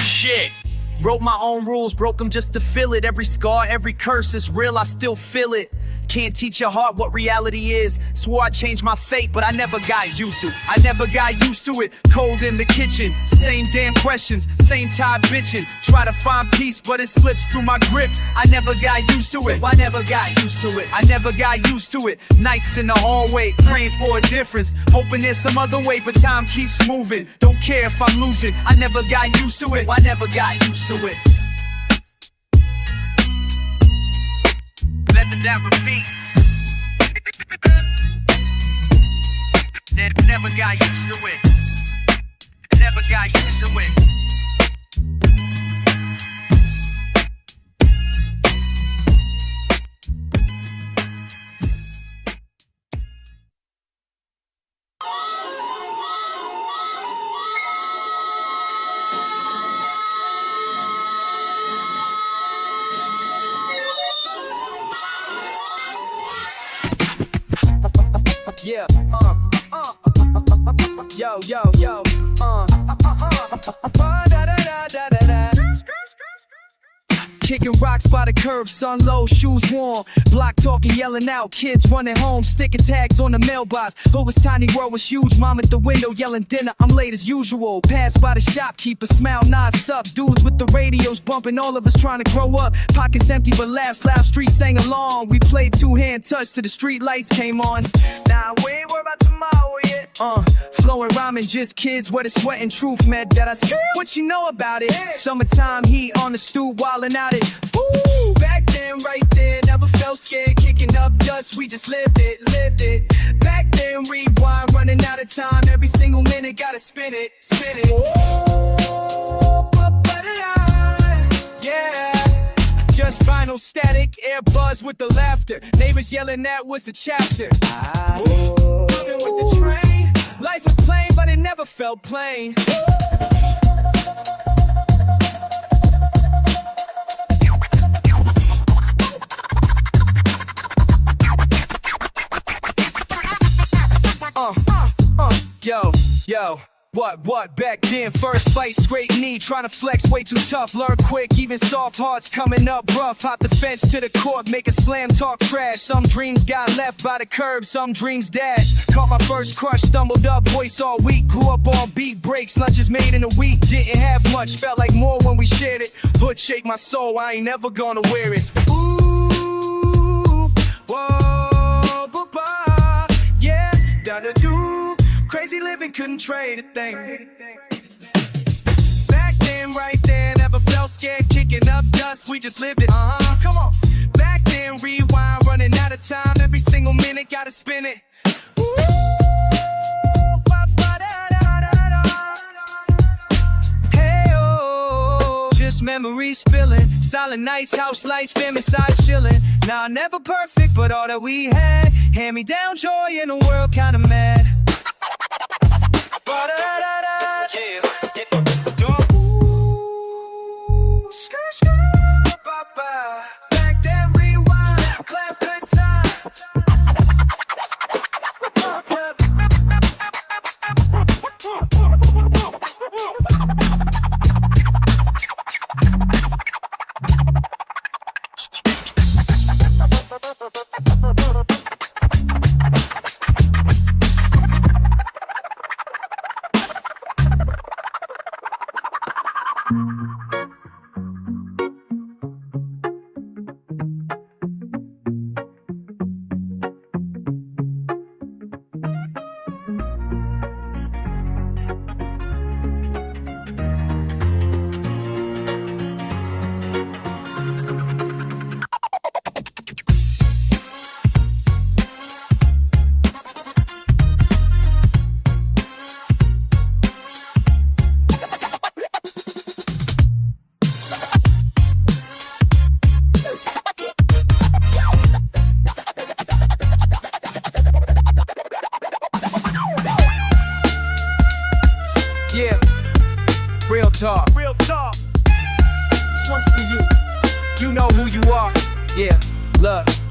Shit. Wrote my own rules, broke them just to feel it. Every scar, every curse is real, I still feel it. Can't teach your heart what reality is. Swore I'd change my fate, but I never got used to it. I never got used to it. Cold in the kitchen, same damn questions, same tired bitching. Try to find peace, but it slips through my grip. I never got used to it. I never got used to it. I never got used to it. Nights in the hallway, praying for a difference. Hoping there's some other way, but time keeps moving. Don't care if I'm losing. I never got used to it. I never got used to it. Let that repeat. Never got used to it. Never got used to it. Yeah, yo, Kicking rocks by the curb, sun low, shoes warm. Block talking, yelling out, kids running home, sticking tags on the mailbox. Though his tiny world was huge, mom at the window yelling dinner, I'm late as usual. Pass by the shopkeeper, smile, nice up. Dudes with the radios bumping, all of us trying to grow up. Pockets empty but laughs loud, streets sang along. We played two-hand touch till the street lights came on. Now we ain't worried about tomorrow yet. Flowing rhyming, just kids where the sweat and truth met that I scream. What you know about it? Summertime heat on the stoop, wildin' out it. Ooh, back then, right there, never felt scared. Kicking up dust, we just lived it. Back then, rewind, running out of time. Every single minute, gotta spin it. Ooh, yeah. Just vinyl static, air buzz with the laughter. Neighbors yelling, that was the chapter. Ooh, coming with the train. Life was plain, but it never felt plain. Yo, what, back then, first fight, scrape knee, trying to flex, way too tough, learn quick, even soft hearts coming up rough, hop the fence to the court, make a slam talk trash, some dreams got left by the curb, some dreams dash, caught my first crush, stumbled up, voice all week, grew up on beat breaks, lunches made in a week, didn't have much, felt like more when we shared it, hood shake my soul, I ain't never gonna wear it, ooh, whoa, ba-ba, yeah, da-da-doo. Crazy living, couldn't trade a thing. Back then, right there, never felt scared. Kicking up dust, we just lived it. Come on. Back then, rewind, running out of time. Every single minute, gotta spin it. Ooh, hey, oh, just memories spilling. Silent nights, house lights, family side chilling. Nah, never perfect, but all that we had. Hand me down joy in a world kinda mad. Back then, rewind, clap good time.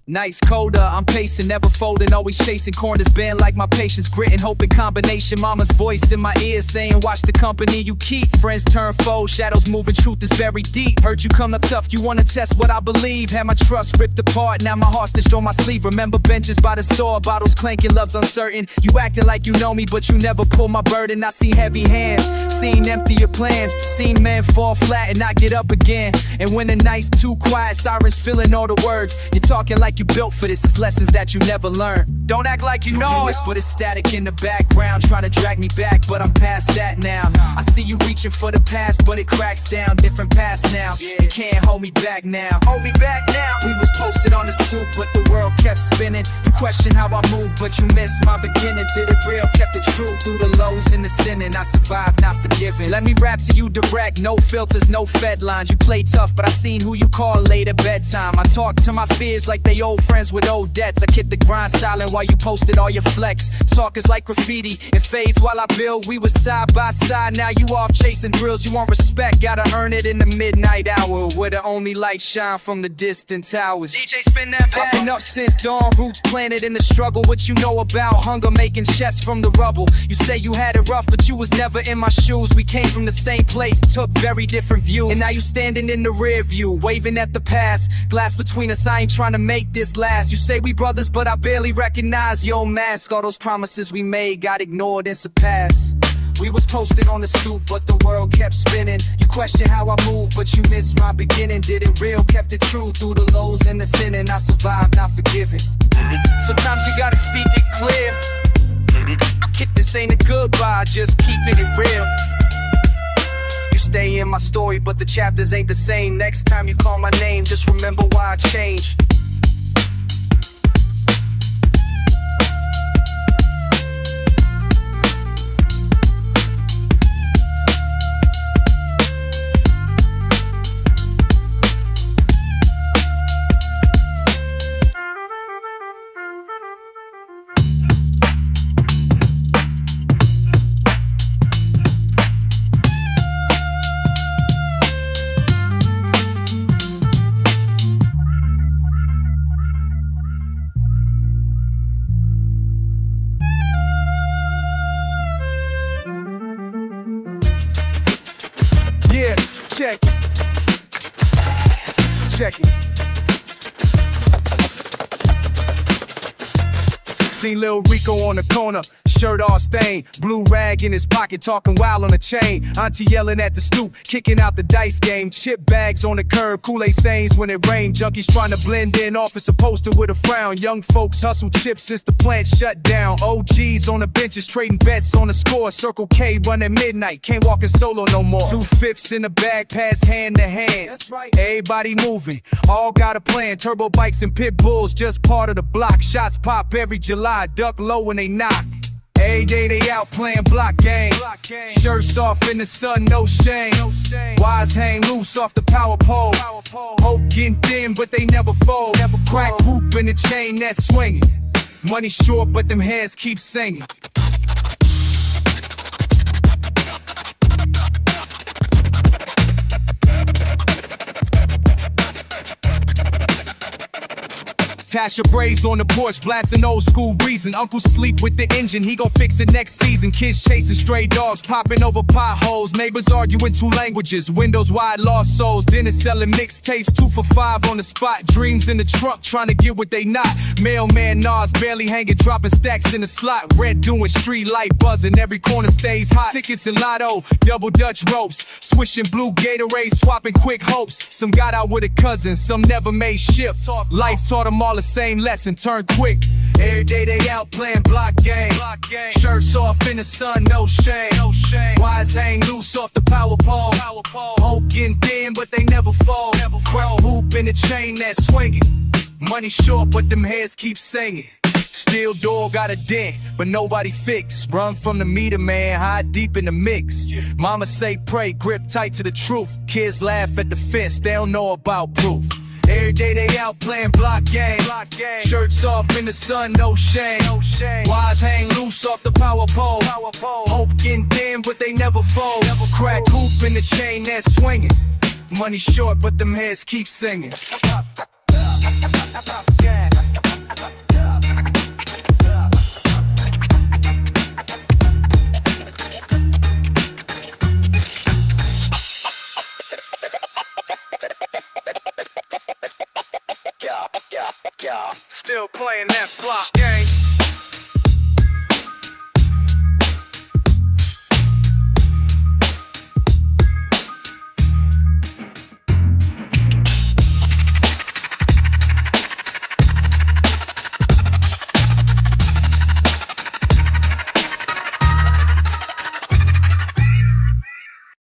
Nice coda, I'm pacing, never folding, always chasing corners, bend like my patience, grit and hope in combination. Mama's voice in my ear saying, watch the company you keep. Friends turn foes, shadows moving, truth is buried deep. Heard you come up tough, you wanna test what I believe. Had my trust ripped apart, now my heart stitched on my sleeve. Remember benches by the store, bottles clanking, love's uncertain. You acting like you know me, but you never pull my burden. I see heavy hands, seen emptier plans, seen men fall flat and not get up again. And when the night's too quiet, sirens filling all the words. You're talking like you built for this, it's lessons that you never learned. Don't act like you know it, but it's static in the background, trying to drag me back, but I'm past that now. I see you reaching for the past, but it cracks down, different paths now. You can't hold me back now. Hold me back now. We was posted on the stoop, but the world kept spinning. You question how I move, but you missed my beginning. Did it real, kept it true through the lows and the sinning. I survived, not forgiven. Let me rap to you direct, no filters, no fed lines. You play tough, but I seen who you call late at bedtime. I talk to my fears like they old friends with old debts. I kept the grind silent while you posted all your flex. Talk is like graffiti, it fades while I build. We was side by side, now you off chasing thrills. You want respect, gotta earn it in the midnight hour, where the only light shine from the distant towers. DJ spin that back. I've been up since dawn, roots planted in the struggle. What you know about hunger, making chests from the rubble. You say you had it rough, but you was never in my shoes. We came from the same place, took very different views. And now you standing in the rear view, waving at the past. Glass between us, I ain't trying to make this last. You say we brothers, but I barely recognize your mask. All those promises we made got ignored and surpassed. We was posted on the stoop, but the world kept spinning. You question how I move, but you missed my beginning. Did it real, kept it true through the lows and the sinning. I survived, not forgiven. Sometimes you gotta speak it clear. Kid, this ain't a goodbye, just keeping it real. You stay in my story, but the chapters ain't the same. Next time you call my name, just remember why I changed. Yeah, check it. Check it. Seen Lil Rico on the corner, shirt all stained, blue rag in his pocket, talking wild on the chain. Auntie yelling at the stoop, kicking out the dice game. Chip bags on the curb, Kool-Aid stains when it rained. Junkies trying to blend in, officer posted with a frown. Young folks hustle chips since the plant shut down. OGs on the benches, trading bets on the score. Circle K run at midnight, can't walk in solo no more. 2/5 in the bag, pass hand to hand. That's right. Everybody moving, all got a plan. Turbo bikes and pit bulls, just part of the block. Shots pop every July, duck low when they knock. Every day they out playing block game. Shirts off in the sun, no shame. Wires hang loose off the power pole. Hope getting thin, but they never fold. Crack hoop in the chain that's swinging. Money short, but them heads keep singing. Tasha braids on the porch, blasting old school reason. Uncle sleep with the engine, he gon' fix it next season. Kids chasing stray dogs, popping over potholes. Neighbors arguing 2 languages, windows wide, lost souls. Dinner selling mixtapes, 2 for $5 on the spot. Dreams in the trunk, trying to get what they not. Mailman Nas barely hanging, dropping stacks in the slot. Red doing street light buzzing, every corner stays hot. Tickets and lotto, double Dutch ropes. Swishing blue Gatorade, swapping quick hopes. Some got out with a cousin, some never made ships. Life taught them all the same lesson, turn quick. Every day they out playing block game. Shirts off in the sun, no shame. Wires hang loose off the power pole. Hope getting thin, but they never fall. Crow hoop in the chain that's swinging. Money short, but them heads keep singing. Steel door got a dent, but nobody fix. Run from the meter man, hide deep in the mix. Mama say pray, grip tight to the truth. Kids laugh at the fence, they don't know about proof. Every day they out playing block game. Shirts off in the sun, no shame. Wires hang loose off the power pole. Hope getting thin, but they never fold. Crack hoop in the chain that's swinging. Money short, but them heads keep singing. Still playing that block game.